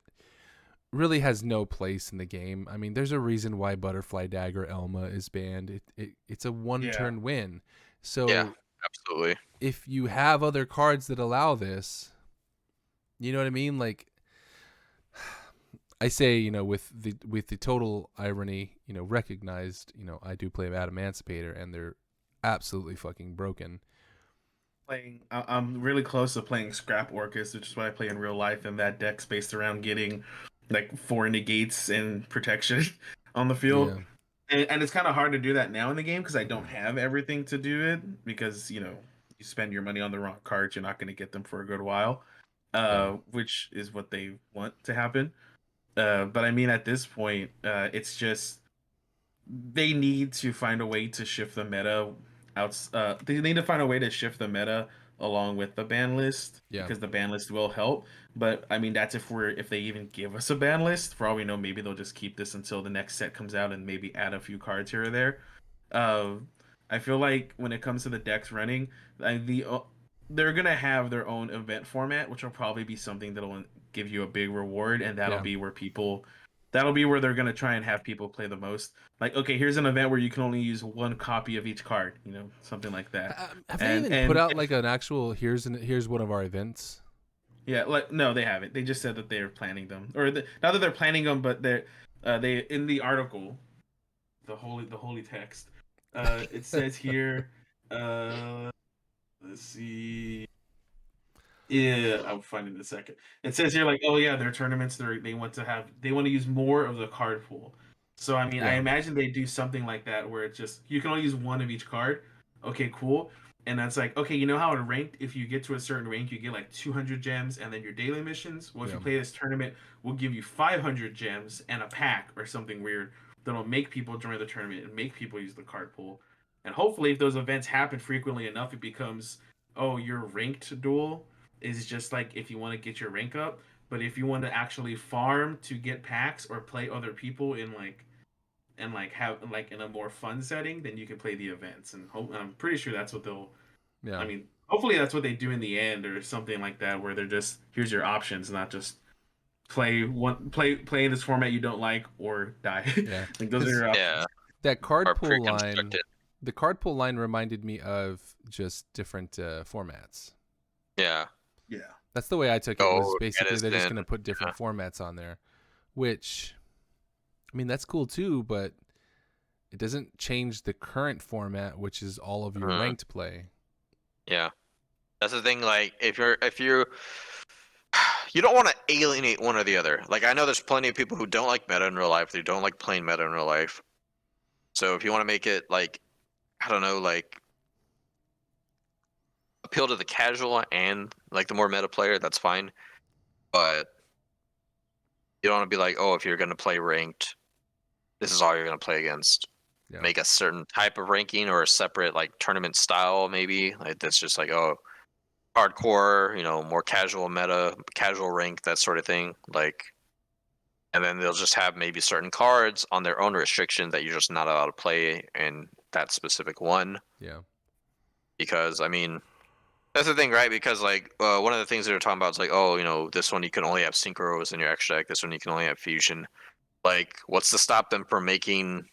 really has no place in the game. I mean, there's a reason why Butterfly Dagger Elma is banned. It's a one-turn win. So Yeah, absolutely. if you have other cards that allow this, you know what I mean? Like I say, with the total irony, recognized, I do play Emancipator and they're absolutely fucking broken. I'm really close to playing Scrap Orcus, which is what I play in real life, and that deck's based around getting like 4 negates and protection on the field. Yeah. And it's kind of hard to do that now in the game because I don't have everything to do it, because you spend your money on the wrong cards, you're not going to get them for a good while, which is what they want to happen. But I mean, at this point, it's just they need to find a way to shift the meta out. They need to find a way to shift the meta along with the ban list, Yeah. because the ban list will help. But I mean, that's if they even give us a ban list. For all we know, maybe they'll just keep this until the next set comes out and maybe add a few cards here or there. I feel like when it comes to the decks running, they're gonna have their own event format, which will probably be something that'll give you a big reward, and that'll Yeah. be where people, that'll be where they're gonna try and have people play the most. Like, okay, here's an event where you can only use one copy of each card, something like that. Have they even put And out like an actual here's one of our events? yeah, like no, they haven't. They just said that they're planning them, or not that they're planning them, but they in the article, the holy text. It says here, let's see. Yeah, I'll find it in a second. It says here like, oh yeah, their tournaments they want to use more of the card pool. So I mean, I Yeah. imagine they do something like that where it's just you can only use one of each card. Okay, cool. And that's like, okay, you know how in ranked, if you get to a certain rank, you get like 200 gems and then your daily missions. Well, if you Yeah. play this tournament, we'll give you 500 gems and a pack or something weird that'll make people join the tournament and make people use the card pool. And hopefully, if those events happen frequently enough, it becomes, oh, your ranked duel is just like if you want to get your rank up, but if you want to actually farm to get packs or play other people in like and like have like in a more fun setting, then you can play the events. And I'm pretty sure that's what they'll. Yeah. I mean, hopefully that's what they do in the end or something like that, where they're just here's your options, not just play in this format you don't like or die. Yeah. Like those are your options. Yeah. That card Or pool line, pre-constructed. the card pool line reminded me of just different formats. Yeah. Yeah. That's the way I took it. Was Oh, basically they're just Edison. going to put different formats on there, which, I mean, that's cool too, but it doesn't change the current format, which is all of your Mhm. ranked play. Yeah. That's the thing. Like, if you don't want to alienate one or the other. Like, I know there's plenty of people who don't like meta in real life. They don't like playing meta in real life. So if you want to make it like, I don't know, like appeal to the casual and like the more meta player, that's fine. But you don't want to be like, oh, if you're going to play ranked, this is all you're going to play against. Yeah. Make a certain type of ranking or a separate like tournament style, maybe. Like that's just like, oh, hardcore, more casual meta, casual rank, that sort of thing. Like, and then they'll just have maybe certain cards on their own restriction that you're just not allowed to play in that specific one. Yeah. Because I mean, that's the thing, right? Because like one of the things that they're talking about is like, oh, this one you can only have synchros in your extra deck. This one you can only have fusion. Like, what's to stop them from making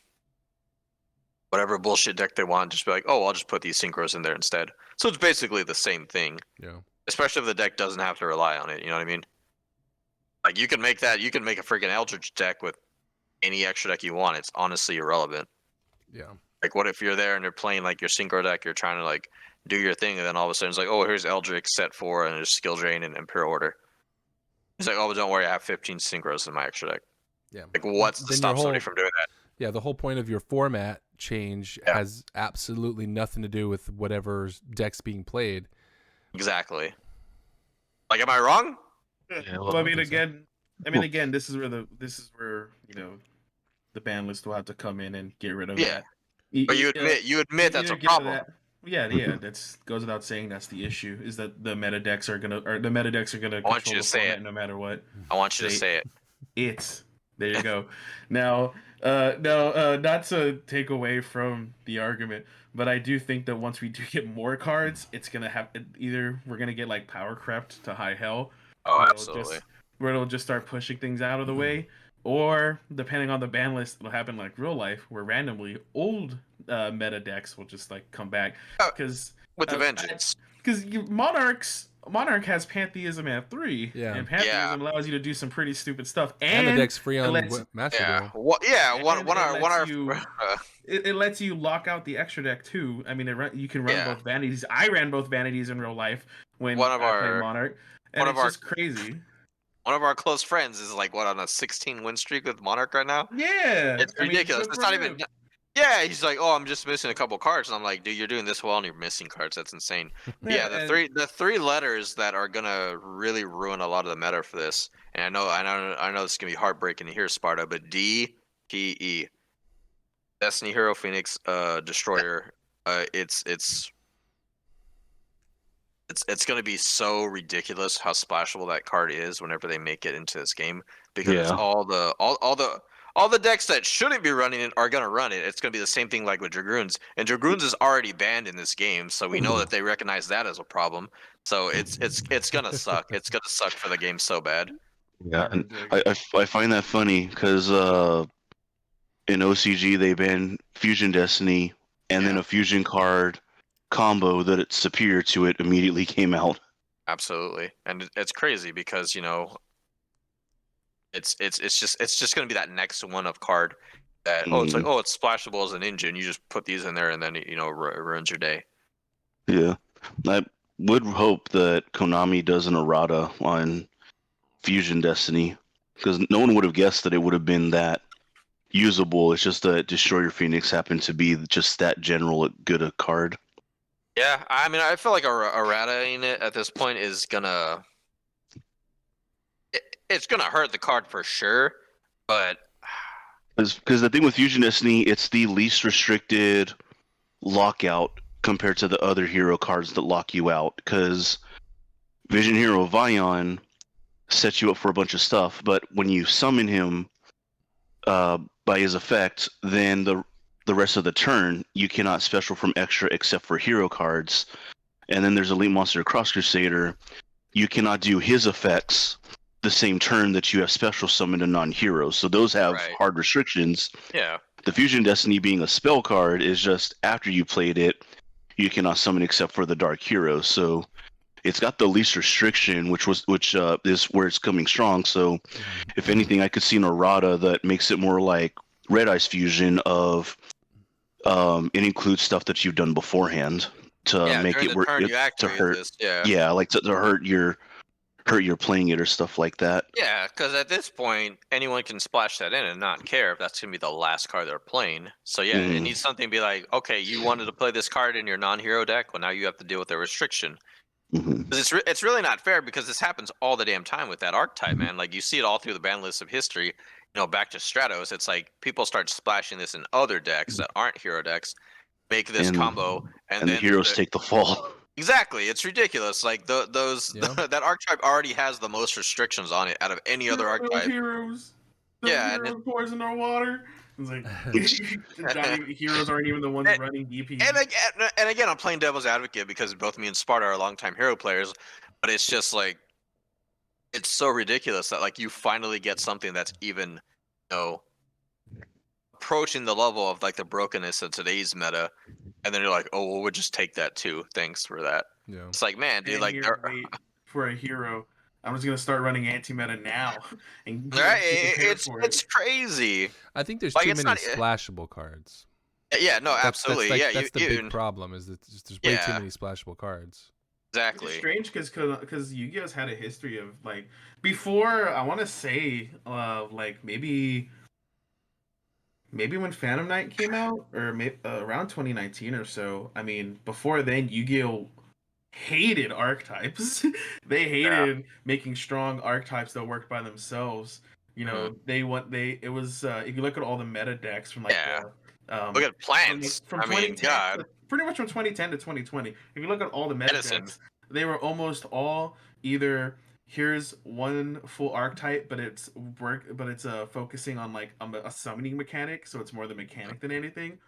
whatever bullshit deck they want? Just be like, oh, I'll just put these synchros in there instead. So it's basically the same thing. Yeah. Especially if the deck doesn't have to rely on it. You know what I mean? Like you can make that. You can make a freaking Eldritch deck with any extra deck you want. It's honestly irrelevant. Yeah. Like, what if you're there and you're playing like your synchro deck? You're trying to like do your thing, and then all of a sudden it's like, oh, here's Eldritch set 4 and there's skill drain and Imperial Order. It's like, oh, but don't worry, I have 15 synchros in my extra deck. Yeah. Like, what's to Then stop your somebody whole- from doing that? Yeah, the whole point of your format change Yeah. has absolutely nothing to do with whatever deck's being played. Exactly. Like, am I wrong? Yeah, Well, I mean, think so. again, this is where the ban list will have to come in and get rid of Yeah. that. But you admit that's a problem. Yeah, that's goes without saying. That's the issue is that the meta decks are gonna I want control you to the say format it. no matter what. I want you to They- say it. It's there you go. Now, not to take away from the argument, but I do think that once we do get more cards, it's gonna have either we're gonna get like power crept to high hell, Oh, where absolutely. where it'll just start pushing things out of the way, or depending on the ban list, it'll happen like real life, where randomly old meta decks will just like come back because With the uh, vengeance. Monarch has Pantheism at 3, Yeah. and Pantheism allows you to do some pretty stupid stuff, And, the deck's free on lets- Master Yeah. Duel. One And of it lets our you- it lets you lock out the extra deck too. I mean, you can run Yeah. both vanities. I ran both vanities in real life when One of I played our- Monarch, and one it's of our- just crazy. one of our close friends is like on a 16 win streak with Monarch right now. Yeah, It's I mean, ridiculous. good It's for not him. even. Yeah, he's like, oh, I'm just missing a couple cards. And I'm like, dude, you're doing this well and you're missing cards. That's insane. Yeah, and- the three letters that are gonna really ruin a lot of the meta for this. And I know this is gonna be heartbreaking to hear, Sparta, but DPE, Destiny Hero Phoenix Destroyer. It's gonna be so ridiculous how splashable that card is whenever they make it into this game, because it's Yeah. all the decks that shouldn't be running it are gonna run it. It's gonna be the same thing like with Dragoons, and Dragoons is already banned in this game, so we know that they recognize that as a problem. So it's gonna suck. It's gonna suck for the game so bad. Yeah, and I find that funny because in OCG they banned Fusion Destiny, and then a Fusion card combo that it's superior to it immediately came out. Absolutely, and it's crazy because it's just gonna be that next one of card that it's like it's splashable as an engine. You just put these in there and then it ruins your day. Yeah, I would hope that Konami does an errata on Fusion Destiny because no one would have guessed that it would have been that usable. It's just that Destroyer Phoenix happened to be just that general good a card. Yeah, I mean, I feel like errata in it at this point is gonna it's gonna hurt the card for sure, but because the thing with Fusion Destiny, it's the least restricted lockout compared to the other hero cards that lock you out. Because Vision Hero Vion sets you up for a bunch of stuff, but when you summon him by his effect, then the rest of the turn you cannot special from extra except for hero cards. And then there's Elite Monster Cross Crusader. You cannot do his effects the same turn that you have special summoned a non-hero. So those have hard restrictions. Yeah. The Fusion Destiny being a spell card is just after you played it, you cannot summon except for the Dark Hero. So it's got the least restriction, which is where it's coming strong. So if anything, I could see an errata that makes it more like Red Eyes Fusion of it includes stuff that you've done beforehand to make it work to hurt. This, like to hurt your playing it or stuff like that. Yeah, because at this point, anyone can splash that in and not care if that's gonna be the last card they're playing. So yeah, it needs something to be like, okay, you wanted to play this card in your non-hero deck, well now you have to deal with the restriction. It's really not fair because this happens all the damn time with that archetype, man. Like you see it all through the ban list of history. Back to Stratos, it's like people start splashing this in other decks that aren't hero decks, make this combo, and then the heroes take the fall. Exactly, it's ridiculous. Like that archetype already has the most restrictions on it out of any other archetype. Heroes, heroes poison our water. It's like heroes aren't even the ones running DP. And again, I'm playing devil's advocate because both me and Sparta are longtime hero players, but it's just like it's so ridiculous that like you finally get something that's even approaching the level of like the brokenness of today's meta, and then you're like, oh, well, we'll just take that too. Thanks for that. Yeah. It's like, man, dude, like wait for a hero. I'm just gonna start running anti-meta now. And it's crazy. I think there's too many splashable cards. Yeah, no, absolutely. That's the big problem is that there's way too many splashable cards. It's Exactly. strange because Yu-Gi-Oh's had a history of like before. I want to say like maybe when Phantom Knight came out or around 2019 or so. I mean, before then, Yu-Gi-Oh hated archetypes. They hated making strong archetypes that worked by themselves. It was if you look at all the meta decks from like look at plants from 2010, pretty much from 2010 to 2020. If you look at all the meta decks, they were almost all either here's one full archetype, but it's focusing on like a summoning mechanic, so it's more the mechanic than anything,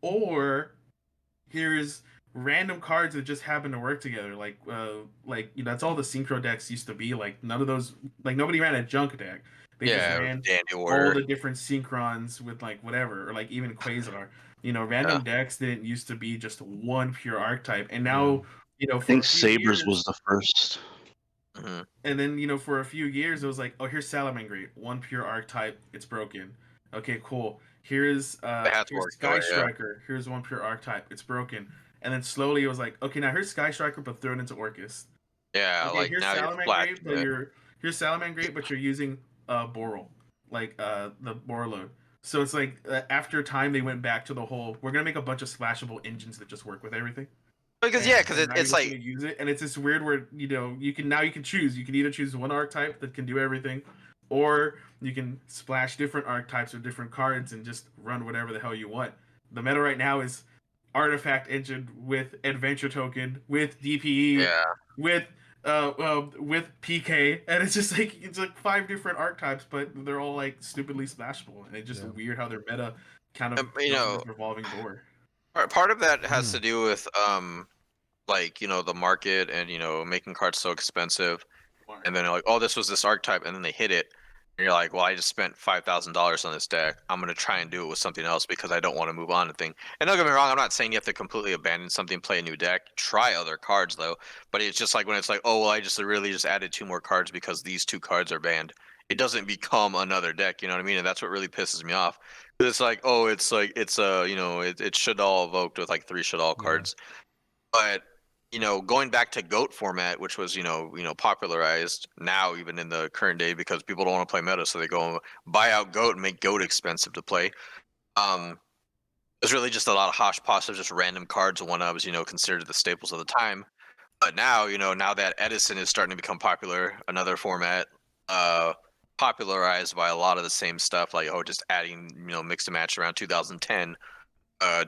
or here's random cards that just happen to work together, like that's all the synchro decks used to be. Like none of those, like nobody ran a junk deck. They just ran all the different synchrons with like whatever, or like even Quasar. Random decks didn't used to be just one pure archetype, and now I think Sabers was the first. And then for a few years it was like, oh, here's Salamangreat, one pure archetype, it's broken. Okay, cool. Here's Sky Striker. Here's one pure archetype, it's broken. And then slowly it was like, okay, now here's Sky Striker, but throw it into Orcus. Yeah, okay, like here's now Salamangreat, here's Salamangreat, but you're using Boral, like the Borload. So it's like after time they went back to the whole, we're gonna make a bunch of splashable engines that just work with everything. Because it's like use it, and it's this weird where you can choose. You can either choose one archetype that can do everything, or you can splash different archetypes or different cards and just run whatever the hell you want. The meta right now is artifact engine with adventure token, with DPE, with with PK, and it's just like it's like 5 different archetypes, but they're all like stupidly smashable, and it's just weird how their meta kind of You goes know, in this revolving door. part of that has to do with like the market and making cards so expensive, and then they're like, oh, this was this archetype, and then they hit it, and you're like, well, I just spent $5,000 on this deck. I'm gonna try and do it with something else because I don't want to move on to thing. And don't get me wrong, I'm not saying you have to completely abandon something, play a new deck, try other cards though. But it's just like when it's like, oh, well, I just really just added 2 more cards because these 2 cards are banned. It doesn't become another deck, you know what I mean? And that's what really pisses me off. It's like, oh, it's like it's it should all evoked with like 3 should all cards. But going back to GOAT format, which was popularized now even in the current day because people don't want to play meta, so they go and buy out GOAT and make GOAT expensive to play. There's really just a lot of hodgepodge of just random cards. One of considered the staples of the time. But now now that Edison is starting to become popular, another format popularized by a lot of the same stuff, like just adding mix and match around 2010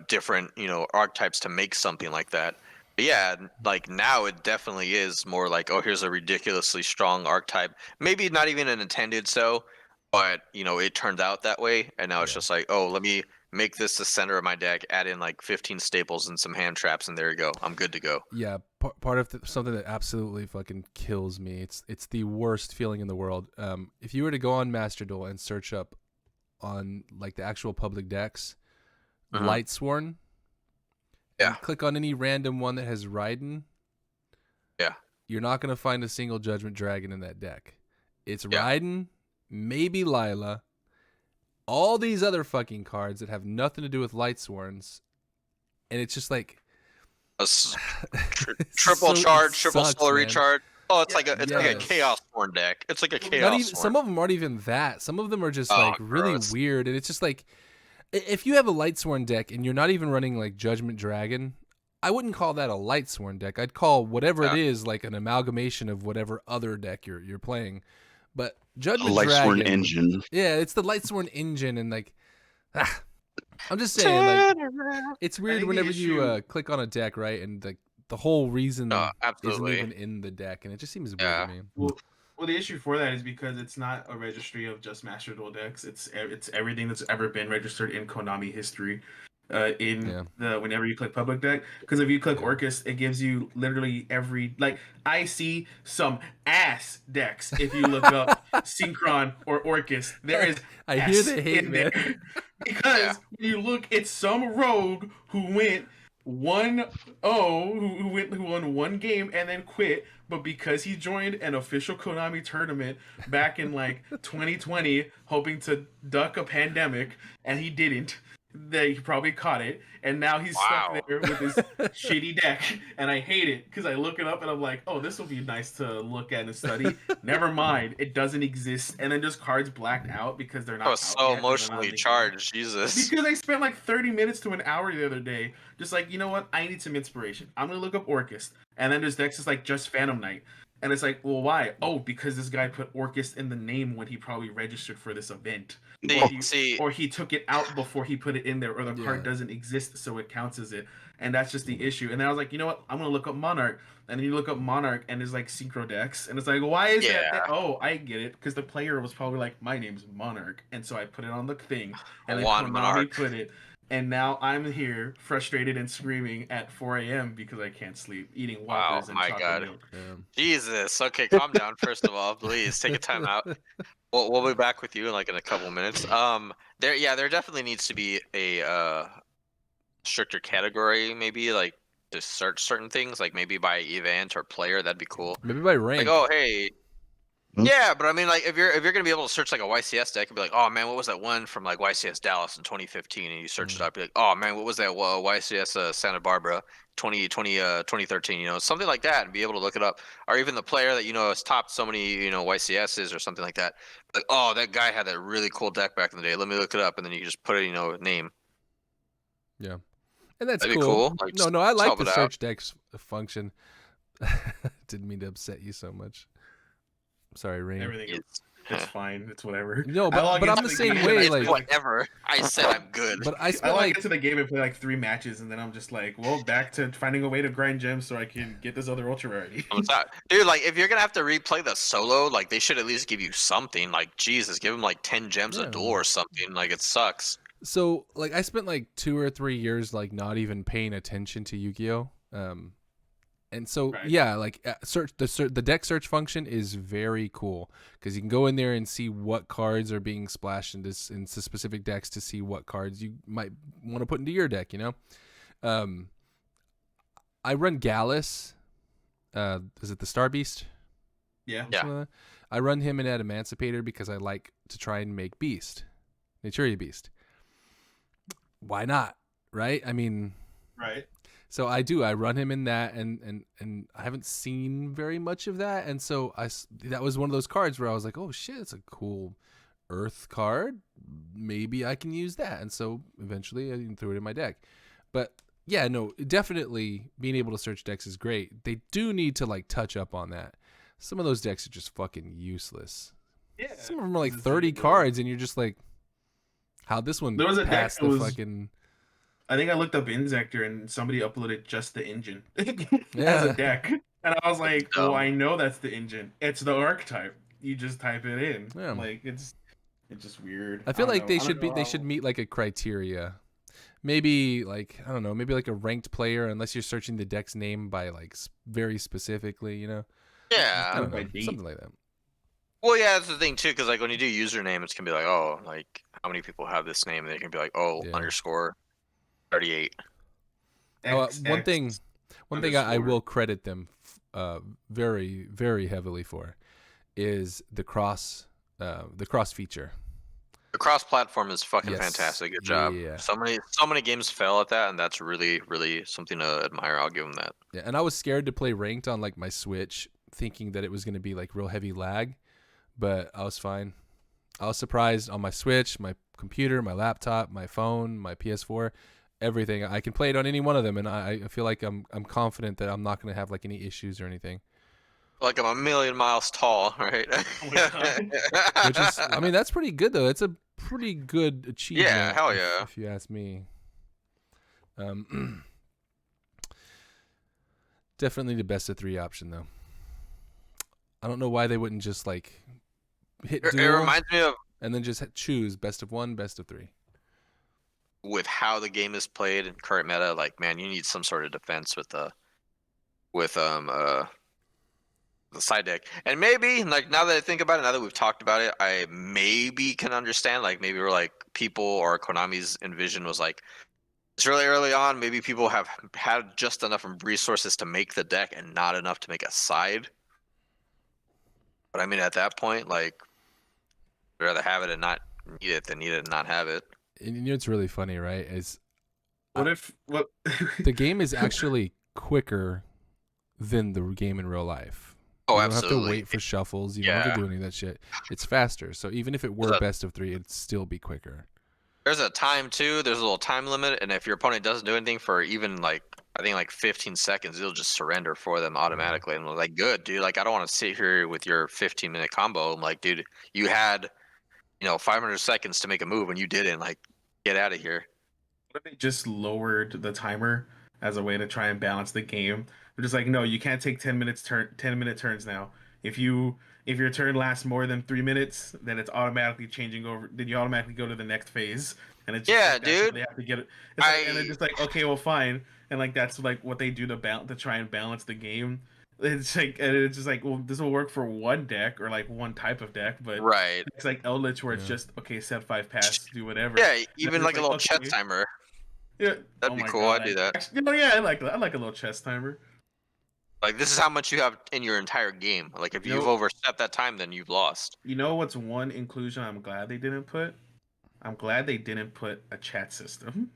different archetypes to make something like that. But yeah, like now it definitely is more like, oh, here's a ridiculously strong archetype, maybe not even an intended so, but it turned out that way, and now it's just like, oh, let me make this the center of my deck, add in like 15 staples and some hand traps, and there you go, I'm good to go. Yeah, part of something that absolutely fucking kills me. It's the worst feeling in the world. If you were to go on Master Duel and search up on like the actual public decks, Lightsworn, and click on any random one that has Raiden, you're not going to find a single Judgment Dragon in that deck. It's Raiden, maybe Lila, all these other fucking cards that have nothing to do with Lightsworns, and it's just like triple charge, triple sucks, solar man. recharge. Oh, it's like a Chaos Thorn deck. It's like a Chaos Thorn. Some of them aren't even that. Some of them are just like really weird, and it's just like, if you have a Lightsworn deck and you're not even running like Judgment Dragon, I wouldn't call that a Lightsworn deck. I'd call whatever it is like an amalgamation of whatever other deck you're playing. But Judgment Dragon, engine. Yeah, it's the Lightsworn engine, and like, I'm just saying, like, it's weird whenever you click on a deck, right, and the whole reason isn't even in the deck, and it just seems weird to me. Well, the issue for that is because it's not a registry of just Master Duel decks. It's everything that's ever been registered in Konami history. Whenever you click public deck, because if you click Orcus, it gives you literally every, like, I see some ass decks. If you look up Synchron or Orcus, there is I hear the hate in there. Because when you look, it's some rogue who went 1-0, who won 1 game and then quit, but because he joined an official Konami tournament back in like 2020, hoping to duck a pandemic, and he didn't. He probably caught it, and now he's stuck there with his shitty deck, and I hate it because I look it up and I'm like, oh, this will be nice to look at and study. Never mind, it doesn't exist, and then just cards blacked out because they're not. Oh, so emotionally charged, Jesus. Because I spent like 30 minutes to an hour the other day, just like, you know what, I need some inspiration. I'm gonna look up Orcus, and then there's decks is like just Phantom Knight. And it's like, well, why? Oh, because this guy put Orcus in the name when he probably registered for this event. Or he took it out before he put it in there, or the card doesn't exist, so it counts as it. And that's just the issue. And then I was like, you know what? I'm going to look up Monarch. And then you look up Monarch, and there's like Synchro decks. And it's like, why is that? Oh, I get it. Because the player was probably like, my name's Monarch. And so I put it on the thing. And then Konami put it. And now I'm here, frustrated and screaming at 4 a.m. because I can't sleep, eating Whoppers and chocolate milk. Jesus. Okay, calm down. First of all, please take a time out. We'll be back with you in a couple minutes. There definitely needs to be a stricter category, maybe like to search certain things, like maybe by event or player. That'd be cool. Maybe by rank. Like, oh hey. Yeah, but I mean, like, if you're gonna be able to search like a YCS deck and be like, oh man, what was that one from like YCS Dallas in 2015, and you search it up, be like, oh man, what was that YCS Santa Barbara 2013, something like that, and be able to look it up, or even the player that has topped so many YCSs or something like that. Like, oh, that guy had that really cool deck back in the day. Let me look it up, and then you just put it, name. Yeah, and that's That'd be cool. Like, no, I like the search decks function. Didn't mean to upset you so much. Sorry, Rain. It's fine. It's whatever. No, I log but I'm into the same game way. and I Like, play, Whatever. I said I'm good. but I I spent log like into the game and play like 3 matches, and then I'm just like, well, back to finding a way to grind gems so I can get this other ultra rarity. I'm sorry. Dude, like if you're gonna have to replay the solo, like they should at least give you something. Like Jesus, give them like 10 gems a Yeah. duel or something. Like it sucks. so like I spent like 2 or 3 years like not even paying attention to Yu-Gi-Oh. And so Right. yeah, like the deck search function is very cool because you can go in there and see what cards are being splashed into specific decks to see what cards you might want to put into your deck. You know, I run Gallus. Is it the Star Beast? Yeah. Yeah. I run him in at Emancipator because I like to try and make Beast, Naturia Beast. Why not? Right? I mean, Right. so I do. I run him in that, and I haven't seen very much of that, and so that was one of those cards where I was like, oh shit, it's a cool Earth card. Maybe I can use that, and so eventually I threw it in my deck. But yeah, no, definitely being able to search decks is great. They do need to like touch up on that. Some of those decks are just fucking useless. Yeah. Some of them are like It's 30 ridiculous. cards, and you're just like, how'd this one There was a deck pass that the was- fucking? I think I looked up Inzector and somebody uploaded just the engine as Yeah. a deck. And I was like, Oh. well, I know that's the engine. It's the archetype. You just type it in. Yeah. Like it's just weird. I feel don't like know. they I don't should be. know They how- should meet like a criteria. Maybe like I don't know. Maybe like a ranked player, unless you're searching the deck's name by like very specifically. You know. I Yeah. don't by know. date. Something like that. Well, yeah, that's the thing too, because like when you do username, it's gonna be like, oh, like how many people have this name? And they can be like, oh, Yeah. underscore 38. Oh, one XX thing I underscore. will credit them very very heavily for is the cross feature. The cross-platform is fucking Yes. fantastic. Good job. Yeah. So many games fail at that, and that's really, really something to admire. I'll give them that. Yeah, and I was scared to play ranked on like my Switch, thinking that it was going to be like real heavy lag, but I was fine. I was surprised on my Switch, my computer, my laptop, my phone, my PS4, everything. I can play it on any one of them, and I feel like I'm confident that I'm not going to have like any issues or anything. Like I'm a million miles tall, right? Oh my God. Which is, I mean, that's pretty good though. It's a pretty good achievement. Yeah, hell yeah. If you ask me. Definitely the best of 3 option though. I don't know why they wouldn't just like hit It duel reminds me of and then just choose best of 1, best of 3. with how the game is played in current meta. Like, man, you need some sort of defense with the side deck. And maybe, like, now that I think about it, now that we've talked about it, I maybe can understand. Like, maybe we're like people or Konami's envision was like, it's really early on. Maybe people have had just enough resources to make the deck and not enough to make a side. But I mean, at that point, like, I'd rather have it and not need it than need it and not have it. And you know what's really funny, right? Is What if what? the game is actually quicker than the game in real life. Oh, you don't absolutely. have to wait for shuffles. You don't have to Yeah. do any of that shit. It's faster. So even if it were That- best of 3, it'd still be quicker. There's a time too. There's a little time limit, and if your opponent doesn't do anything for even like I think like 15 seconds, it'll just surrender for them automatically. And I'm like, good, dude. Like I don't want to sit here with your 15-minute combo. I'm like, dude, you had 500 seconds to make a move and you didn't. Like, get out of here. What if they just lowered the timer as a way to try and balance the game? They're just like, no, you can't take 10-minute turns now. If your turn lasts more than 3 minutes, then it's automatically changing over. Then you automatically go to the next phase, and it's just Yeah, like, that's what dude. They have to get it. It's like, and they're just like, okay, well, fine, and like that's like what they do to try and balance the game. It's like, and it's just like, well, this will work for one deck or like one type of deck, but Right. it's like Eldritch where it's Yeah. just okay, set 5 pass, do whatever. Yeah, even it's like a like, little okay. chess timer. Yeah, That'd be cool, I'd do that. Actually, yeah, I like that. I like a little chess timer. Like, this is how much you have in your entire game. Like, if you've Nope. overstepped that time, then you've lost. You know what's one inclusion I'm glad they didn't put? I'm glad they didn't put a chat system.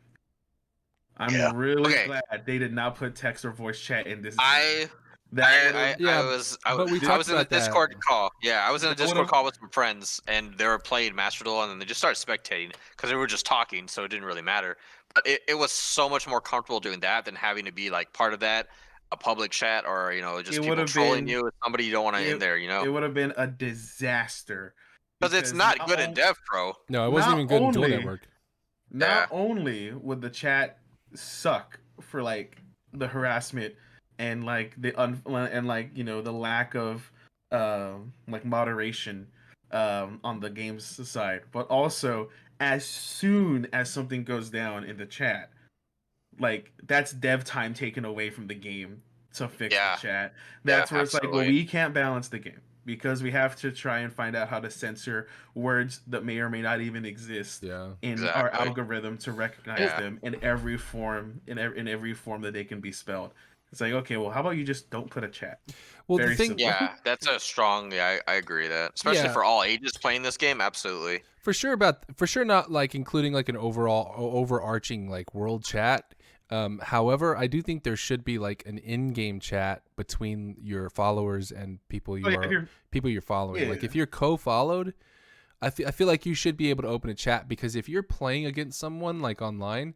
I'm Yeah. really Okay. glad they did not put text or voice chat in this. I that Yeah, was but we I talked was in a about that. Discord call. Yeah, I was in a That would've- Discord call with some friends, and they were playing Master Duel, and then they just started spectating because they were just talking, so it didn't really matter. But it was so much more comfortable doing that than having to be like part of that, a public chat, or just It people would've trolling been- you, somebody you don't want in there. it would have been a disaster Because it's not good in Dev Pro. No, it wasn't even good in Dual only- Network. Not only would the chat suck for like the harassment and like the and like the lack of like moderation on the game's side, but also as soon as something goes down in the chat, like that's dev time taken away from the game to fix the chat. That's where it's like, well, we can't balance the game because we have to try and find out how to censor words that may or may not even exist in our algorithm to recognize them in every form in every form that they can be spelled. It's like, okay, well, how about you just don't put a chat? Well, Very the thing, simple. Yeah, that's a strong. Yeah, I agree that, especially for all ages playing this game. Absolutely, for sure not like including like an overarching like world chat. However, I do think there should be like an in-game chat between your followers and people you're following. Like if you're co-followed, I feel like you should be able to open a chat, because if you're playing against someone like online,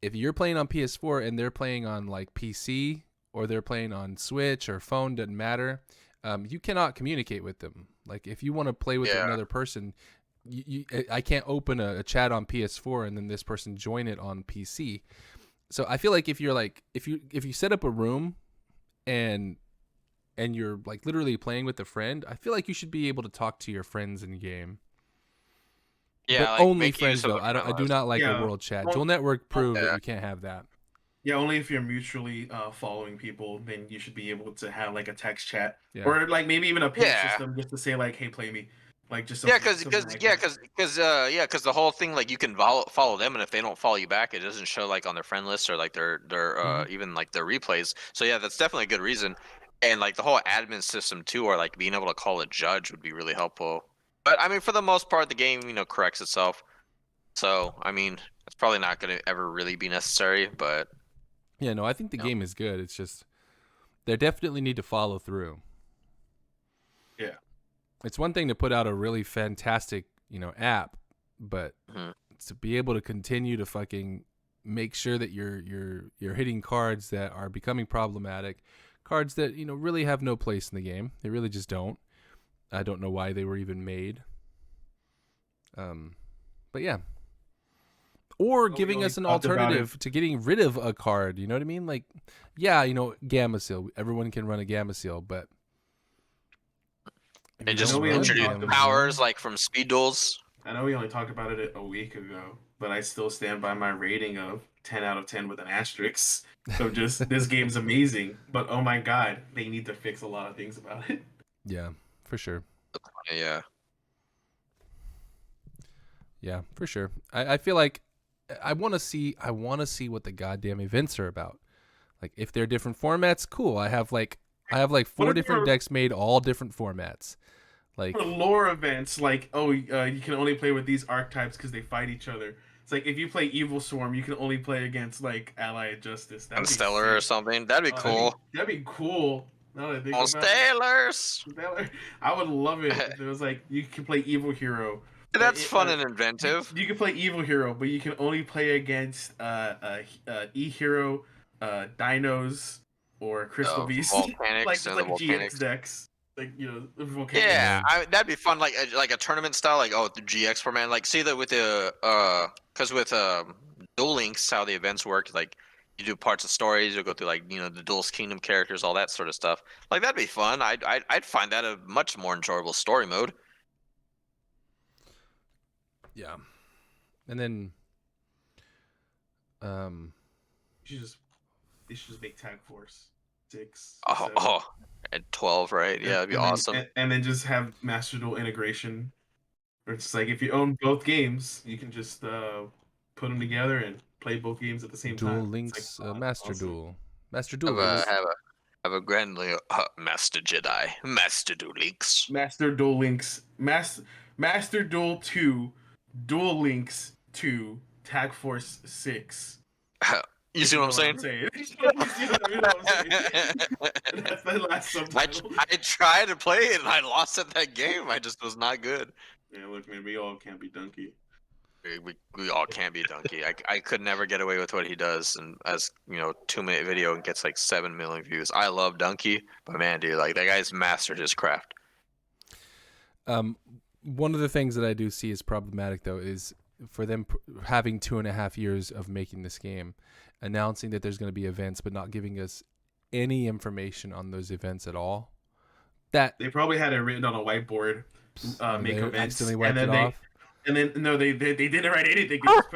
if you're playing on PS4 and they're playing on like PC or they're playing on Switch or phone, doesn't matter. You cannot communicate with them. Like if you want to play with another person, I can't open a chat on PS4 and then this person join it on PC. So I feel like if you're like if you set up a room and you're like literally playing with a friend, I feel like you should be able to talk to your friends in game. Yeah, but like only friends though. I do not like a world chat. Dual Network proved that you can't have that. Yeah, only if you're mutually following people, then you should be able to have like a text chat or like maybe even a ping system just to say like, "Hey, play me." Like just because the whole thing, like you can follow them, and if they don't follow you back, it doesn't show like on their friend list or like their even like their replays. So yeah, that's definitely a good reason. And like the whole admin system too, or like being able to call a judge would be really helpful. But I mean, for the most part, the game corrects itself. So I mean, it's probably not going to ever really be necessary. But yeah, no, I think the game is good. It's just they definitely need to follow through. Yeah. It's one thing to put out a really fantastic, app, but to be able to continue to fucking make sure that you're hitting cards that are becoming problematic, cards that, really have no place in the game. They really just don't. I don't know why they were even made. But yeah. Or giving us an alternative to getting rid of a card, you know what I mean? Like, yeah, Gamma Seal. Everyone can run a Gamma Seal, but and just introduce powers like from speed duels. I know we only talked about it a week ago, but I still stand by my rating of 10 out of 10 with an asterisk. So just this game's amazing, but oh my god, they need to fix a lot of things about it. Yeah, for sure. Yeah. Yeah, for sure. I feel like I want to see what the goddamn events are about. Like if they're different formats, cool. I have like 4 different decks made, all different formats. Like for lore events, like you can only play with these archetypes because they fight each other. It's like if you play Evil Swarm, you can only play against like Allied Justice. And Stellar or something. That'd be cool. That'd be cool. Now that I think about Stellars. I would love it if it was like you could play Evil Hero. That's fun and inventive. You can play Evil Hero, but you can only play against E Hero, Dinos, or Crystal Beast. Volcanics like Volcanics. GX decks. Like Volcanics. Yeah, that'd be fun. Like a tournament style, like the GX format. Like see that with the because with Duel Links, how the events work. Like you do parts of stories, you go through like the Duel's Kingdom characters, all that sort of stuff. Like that'd be fun. I'd find that a much more enjoyable story mode. Yeah, and then they should just make Tag Force 6. At 12, right? Yeah, that'd be awesome. And then just have Master Duel integration. Where it's like if you own both games, you can just put them together and play both games at the same time. Duel Links, like, Master awesome. Duel. Master Duel. Have a grandly Master Jedi. Master Duel Links. Master Duel Links. Master Duel 2. Duel Links 2. Tag Force 6. You see what I'm saying? That's the last subtitle. I tried to play it and I lost at that game. I just was not good. Yeah, look, man, we all can't be Donkey. We all can't be Donkey. I could never get away with what he does, and as 2-minute video and gets like 7 million views. I love Donkey, but man, dude, like that guy's mastered his craft. One of the things that I do see is problematic, though, is for them having 2.5 years of making this game, announcing that there's going to be events, but not giving us any information on those events at all. That They probably had it written on a whiteboard, make they events, accidentally and wiped then it off. no, they didn't write anything. They just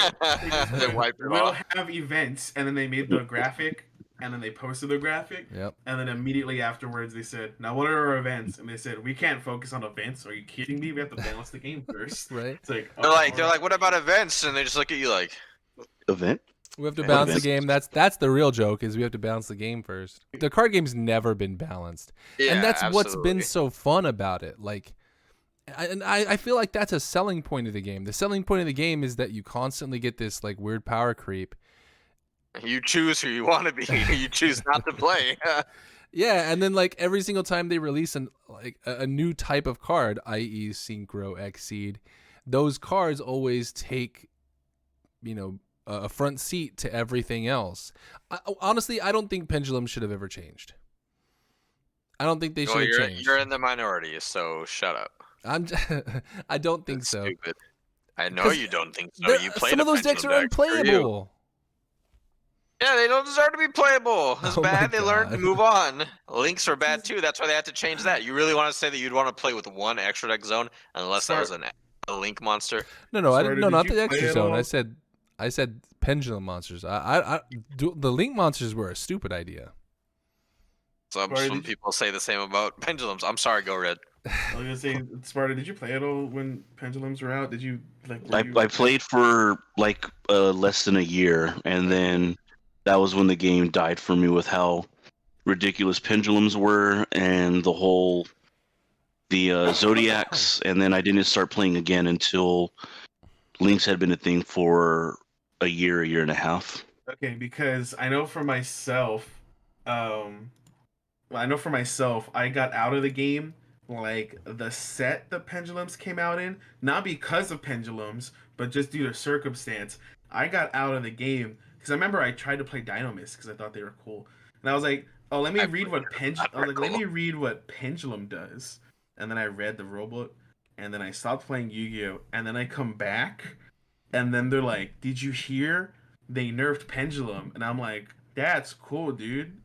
They put, wiped it we'll off. have events, and then they made the graphic, and then they posted the graphic, Yep. and then immediately afterwards they said, "Now what are our events?" And they said, "We can't focus on events. Are you kidding me? We have to balance the game first." Right. It's like They're like, what about events? And they just look at you like, Event? We have to What balance the events? game. That's the real joke, is we have to balance the game first. The card game's never been balanced. yeah, And that's what's been absolutely. so fun about it. Like, I feel like that's a selling point of the game. The selling point of the game is that you constantly get this like weird power creep. You choose who you want to be. You choose not to play. Yeah, and then like every single time they release a new type of card, i.e. Synchro, Xseed, those cards always take, a front seat to everything else. Honestly, I don't think Pendulum should have ever changed. I don't think they Well, should have changed. you're in the minority, so shut up. I don't think That's so. stupid. I know 'Cause you don't think so. You played some of those decks are unplayable. Yeah, they don't deserve to be playable. It's Oh my bad. They learned to God. move on. Links are bad too. That's why they had to change that. You really want to say that you'd want to play with one extra deck zone unless that was a link monster? No, I didn't. No, Did not you the play extra it zone. all? I said pendulum monsters. The link monsters were a stupid idea. Some Sorry, did you- people say the same about pendulums. I'm sorry, Go Red. I was gonna say, Sparta, did you play it all when pendulums were out? Did you like? were you- I played for like less than a year, and then that was when the game died for me with how ridiculous pendulums were and the zodiacs, and then I didn't start playing again until links had been a thing for a year and a half. Okay, because I know for myself, I got out of the game like the set the pendulums came out in, not because of pendulums, but just due to circumstance. I got out of the game because I remember I tried to play Dynamis because I thought they were cool, and I was like, "Oh, let me read what let me read what pendulum does," and then I read the rulebook, and then I stopped playing Yu-Gi-Oh, and then I come back, and then they're like, "Did you hear? They nerfed pendulum," and I'm like, "That's cool, dude.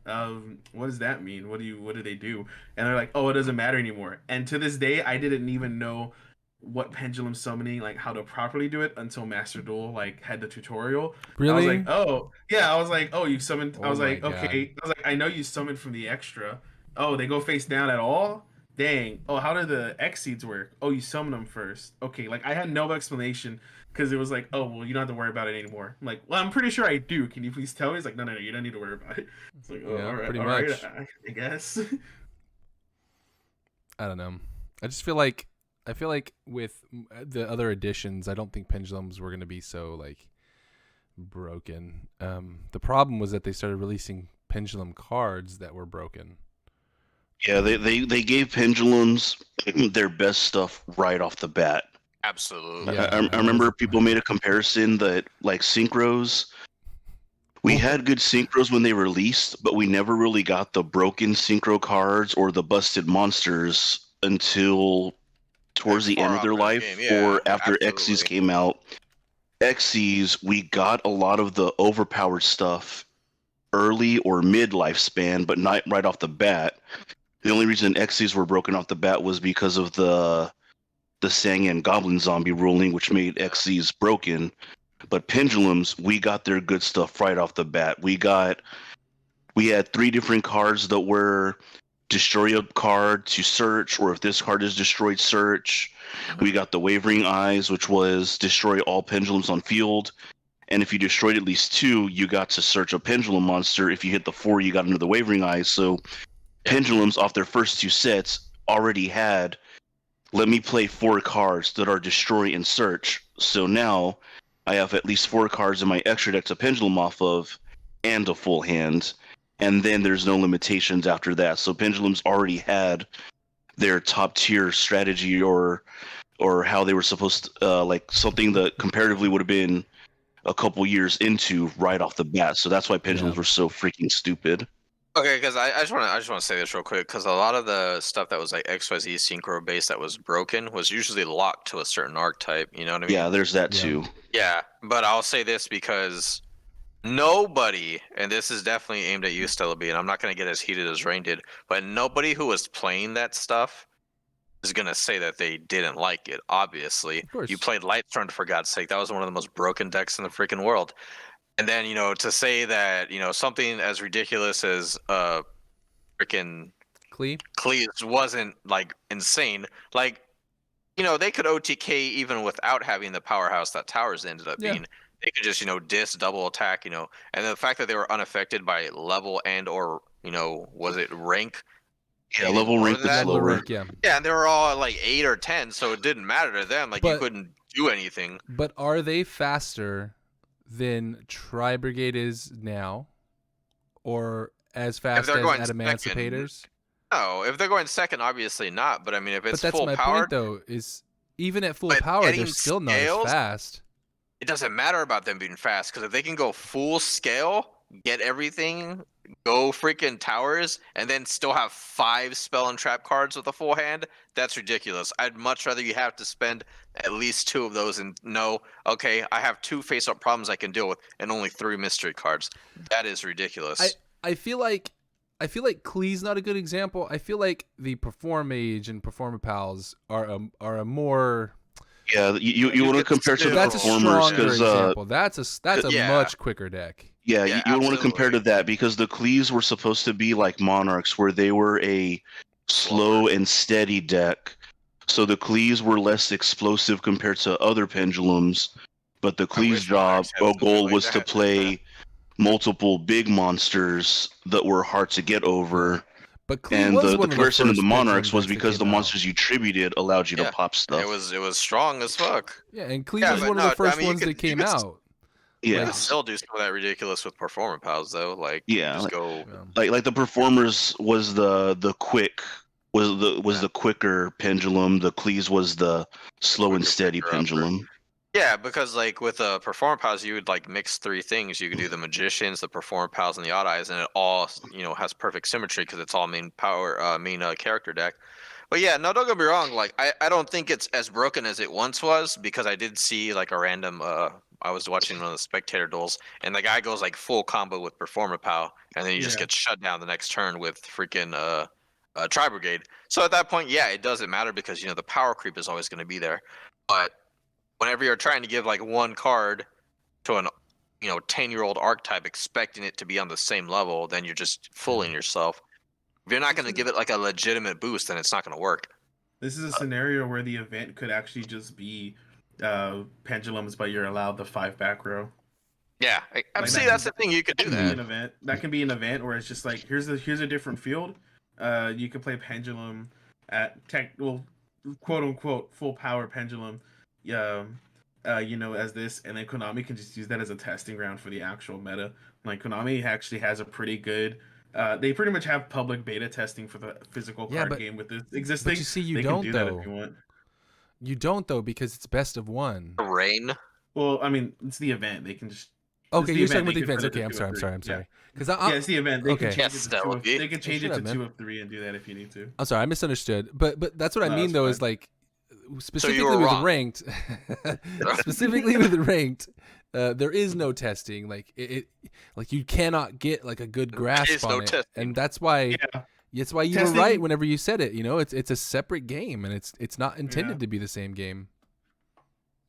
What does that mean? What do they do?" And they're like, "Oh, it doesn't matter anymore." And to this day, I didn't even know what pendulum summoning, like how to properly do it, until Master Duel like had the tutorial. Really? I was like, "Oh, yeah." I was like, "Oh, you summoned." I Oh was my like, God. "Okay." I was like, "I know you summoned from the extra." Oh, they go face down at all? Dang. Oh, how do the X seeds work? Oh, you summon them first. Okay, like I had no explanation. Because it was like, oh, well, you don't have to worry about it anymore. I'm like, well, I'm pretty sure I do. Can you please tell me? He's like, no, you don't need to worry about it. It's like, oh, Yeah, all right, pretty all right, much. I guess. I don't know. I just feel like with the other editions, I don't think pendulums were going to be so like broken. The problem was that they started releasing pendulum cards that were broken. Yeah, they gave pendulums their best stuff right off the bat. Absolutely. Yeah, I remember people made a comparison that like synchros, we had good synchros when they released, but we never really got the broken synchro cards or the busted monsters until towards the Far end of their after the life, game, yeah, or after absolutely. Xyz came out. Xyz, we got a lot of the overpowered stuff early or mid lifespan, but not right off the bat. The only reason Xyz were broken off the bat was because of the Sangyan Goblin Zombie ruling, which made Xyz broken. But pendulums, we got their good stuff right off the bat. We had 3 different cards that were destroy a card to search, or if this card is destroyed, search. We got the Wavering Eyes, which was destroy all pendulums on field. And if you destroyed at least 2, you got to search a pendulum monster. If you hit the 4, you got into the Wavering Eyes. So pendulums off their first 2 sets already had, let me play 4 cards that are destroy and search. So now I have at least 4 cards in my extra deck to pendulum off of, and a full hand. And then there's no limitations after that. So pendulums already had their top tier strategy, or how they were supposed to, like something that comparatively would have been a couple years into right off the bat. So that's why pendulums were so freaking stupid. Okay, because I just want to say this real quick because a lot of the stuff that was like XYZ synchro based that was broken was usually locked to a certain archetype. You know what I mean? Yeah, there's that Yeah. too. Yeah, but I'll say this because nobody, and this is definitely aimed at you, Stella B, and I'm not going to get as heated as Rain did, but nobody who was playing that stuff is going to say that they didn't like it, obviously. Of course. You played Lightfront, for God's sake. That was one of the most broken decks in the freaking world. And then, to say that, something as ridiculous as freaking Clee? Cleves wasn't, like, insane. Like, they could OTK even without having the powerhouse that Towers ended up Yeah. being. They could just, diss, double attack, and the fact that they were unaffected by level and or, was it rank? Yeah, Anything level more rank than was that? Level lower. rank, yeah. Yeah, and they were all at like 8 or 10, so it didn't matter to them. Like, you But- couldn't do anything. But are they faster than Tri Brigade is now? Or as fast they're as going Emancipators? No, if they're going second, obviously not. But I mean, if But it's that's full my power, point, though, is even at full But power, they're getting still not as scales- fast. it doesn't matter about them being fast because if they can go full scale, get everything, go freaking towers, and then still have 5 spell and trap cards with a full hand, that's ridiculous. I'd much rather you have to spend at least 2 of those and know, okay, I have 2 face-up problems I can deal with and only 3 mystery cards. That is ridiculous. I feel like Klee's not a good example. I feel like the Perform Mage and Performer Pals are a more Yeah, you You want to could compare to still- the that's a performers stronger because example. That's a Yeah. much quicker deck. yeah, Yeah, you want to compare to absolutely. that because the Cleaves were supposed to be like Monarchs, where they were a slow and steady deck. So the Cleaves were less explosive compared to other pendulums, but the Cleaves' wish job Monarchs had or something goal like was to that. play multiple big monsters that were hard to get over. But Klee And was the one comparison of of the the first Monarchs pendulum was decks that because the came out. monsters you tributed allowed you Yeah, to pop stuff. It was strong as fuck. Yeah, and Klee Yeah, was but one of no, the first I mean, you ones could- that came you could- out. Yeah, You could still do some of that ridiculous with Performer Pals though. Like, Yeah, just like- go. like the performers was the quick was the quicker pendulum. The Cleaves was the slow and Quicker, steady quicker upper. pendulum. Yeah, because like with Performer Pals, you would like mix 3 things. You could do the Magicians, the Performer Pals, and the Odd Eyes, and it all has perfect symmetry because it's all main power, main character deck. But yeah, no, don't get me wrong. Like, I don't think it's as broken as it once was because I did see like a random. I was watching one of the spectator duels, and the guy goes like full combo with Performer Pal, and then he just Yeah. gets shut down the next turn with freaking Tri Brigade. So at that point, yeah, it doesn't matter because the power creep is always going to be there. But whenever you're trying to give like one card to an 10-year-old archetype expecting it to be on the same level, then you're just fooling yourself. If you're not going to give it like a legitimate boost, then it's not going to work. This is a scenario where the event could actually just be pendulums, but you're allowed the 5 back row. Yeah, Like see, that- that's the thing. You could do That can be that. an event. That can be an event where it's just like here's a different field. You can play pendulum at quote unquote full power pendulum. As this, and then Konami can just use that as a testing ground for the actual meta. Like Konami actually has a pretty good. They pretty much have public beta testing for the physical Yeah, card but- game with this existing. But you see, you they don't can do that though. if you want. You don't though because it's best of one. Rain. Well, I mean, it's the event. They can just. Okay, the you're event, talking about they the can events. put it Okay, to I'm 2 sorry. of I'm 3. sorry. I'm Yeah. sorry. Because Yeah, it's the event. They okay. can change Yes, it to that 2 would of, be- They can change should it have to meant. 2 of 3 and do that if you need to. I'm sorry, I misunderstood. But that's what I No, mean it's though fine. is like you specifically were with wrong. ranked. Specifically with ranked, there is no testing. Like like you cannot get like a good is grasp no on it, testing. and that's why. Yeah. That's why you Testing- were right whenever you said it. It's a separate game, and it's not intended Yeah. to be the same game.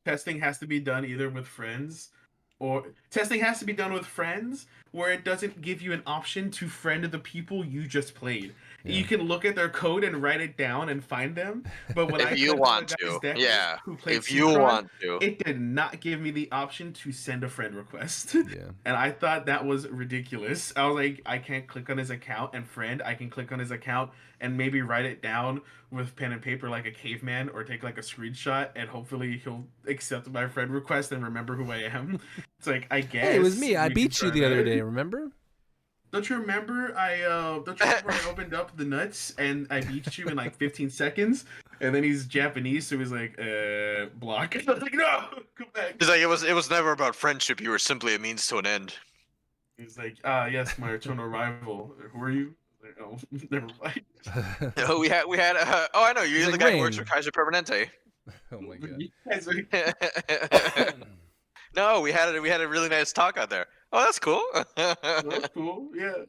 Testing has to be done either with friends or testing has to be done with friends where it doesn't give you an option to friend the people you just played. Yeah. You can look at their code and write it down and find them. But when I If you clicked on want the guy's to, deck yeah. who played If you Synchron, want to, it did not give me the option to send a friend request. Yeah. And I thought that was ridiculous. I was like, I can't click on his account and friend. I can click on his account and maybe write it down with pen and paper like a caveman or take like a screenshot and hopefully he'll accept my friend request and remember who I am. It's like, I guess. Hey, it was me. I we beat can you try the other that. day. Remember? Don't you remember I opened up the nuts and I beat you in like 15 seconds? And then he's Japanese, so he's like, block. I was like, no, come back. it's like it was never about friendship. You were simply a means to an end. He's like, yes, my eternal rival. Who are you? Like, oh, never mind. Oh, we had. Oh, I know. You're He's the like, guy who works for Rain. Kaiser Permanente. Oh my god. You guys are- No, we had a really nice talk out there. Oh, that's cool. That's cool. Yeah,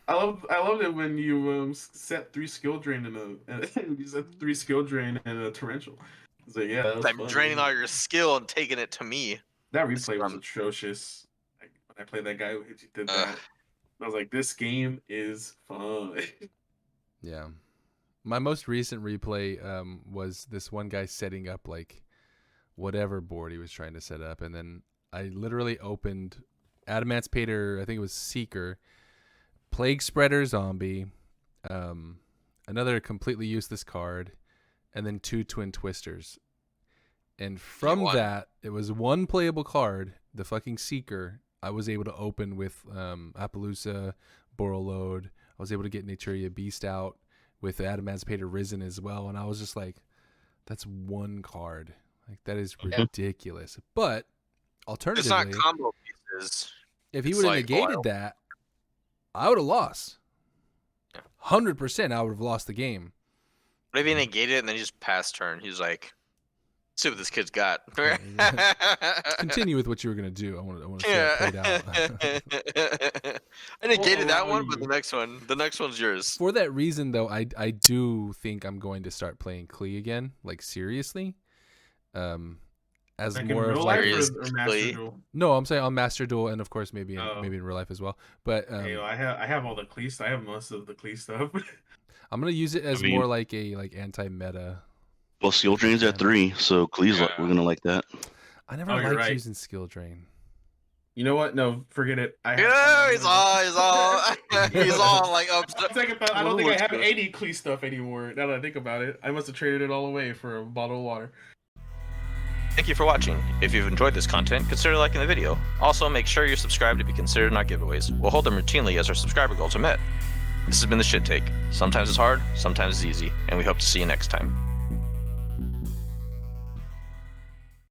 I loved it when you set 3 skill drain and you set 3 skill drain and a torrential. It's like, yeah, that was I'm fun. draining all your skill and taking it to me. That replay was atrocious. Like, when I played that guy who did that, I was like, this game is fun. Yeah. My most recent replay was this one guy setting up like whatever board he was trying to set up, and then I literally opened Adamantipator, I think it was Seeker, Plague Spreader Zombie, another completely useless card, and then 2 Twin Twisters. And from that, it was one playable card, the fucking Seeker, I was able to open with Appaloosa, Borreload. I was able to get Naturia Beast out with Adamantipator Risen as well, and I was just like, that's one card. Like, that is ridiculous. But alternatively, it's not combo pieces. if he would have negated that, I would have lost. 100% I would have lost the game. What if he negated it and then he just passed turn? He's like, see what this kid's got. Continue with what you were going to do. I want to see how it played out. I negated that one, but the next one's yours. For that reason, though, I do think I'm going to start playing Klee again, like seriously. As like more in of real like life or Master Duel? No, I'm saying on Master Duel, and of course maybe in real life as well. But Hey, I have all the Klee stuff. I have most of the Klee stuff. I'm gonna use it as more like a anti-meta. Well, skill drain's at 3, so Klee's like, we're gonna like that. I never liked using skill drain. You know what? No, forget it. He's all like upset. I don't think I have any Klee stuff anymore. Now that I think about it, I must have traded it all away for a bottle of water. Thank you for watching. If you've enjoyed this content, consider liking the video. Also, make sure you're subscribed to be considered in our giveaways. We'll hold them routinely as our subscriber goals are met. This has been The Shit Take. Sometimes it's hard, sometimes it's easy, and we hope to see you next time.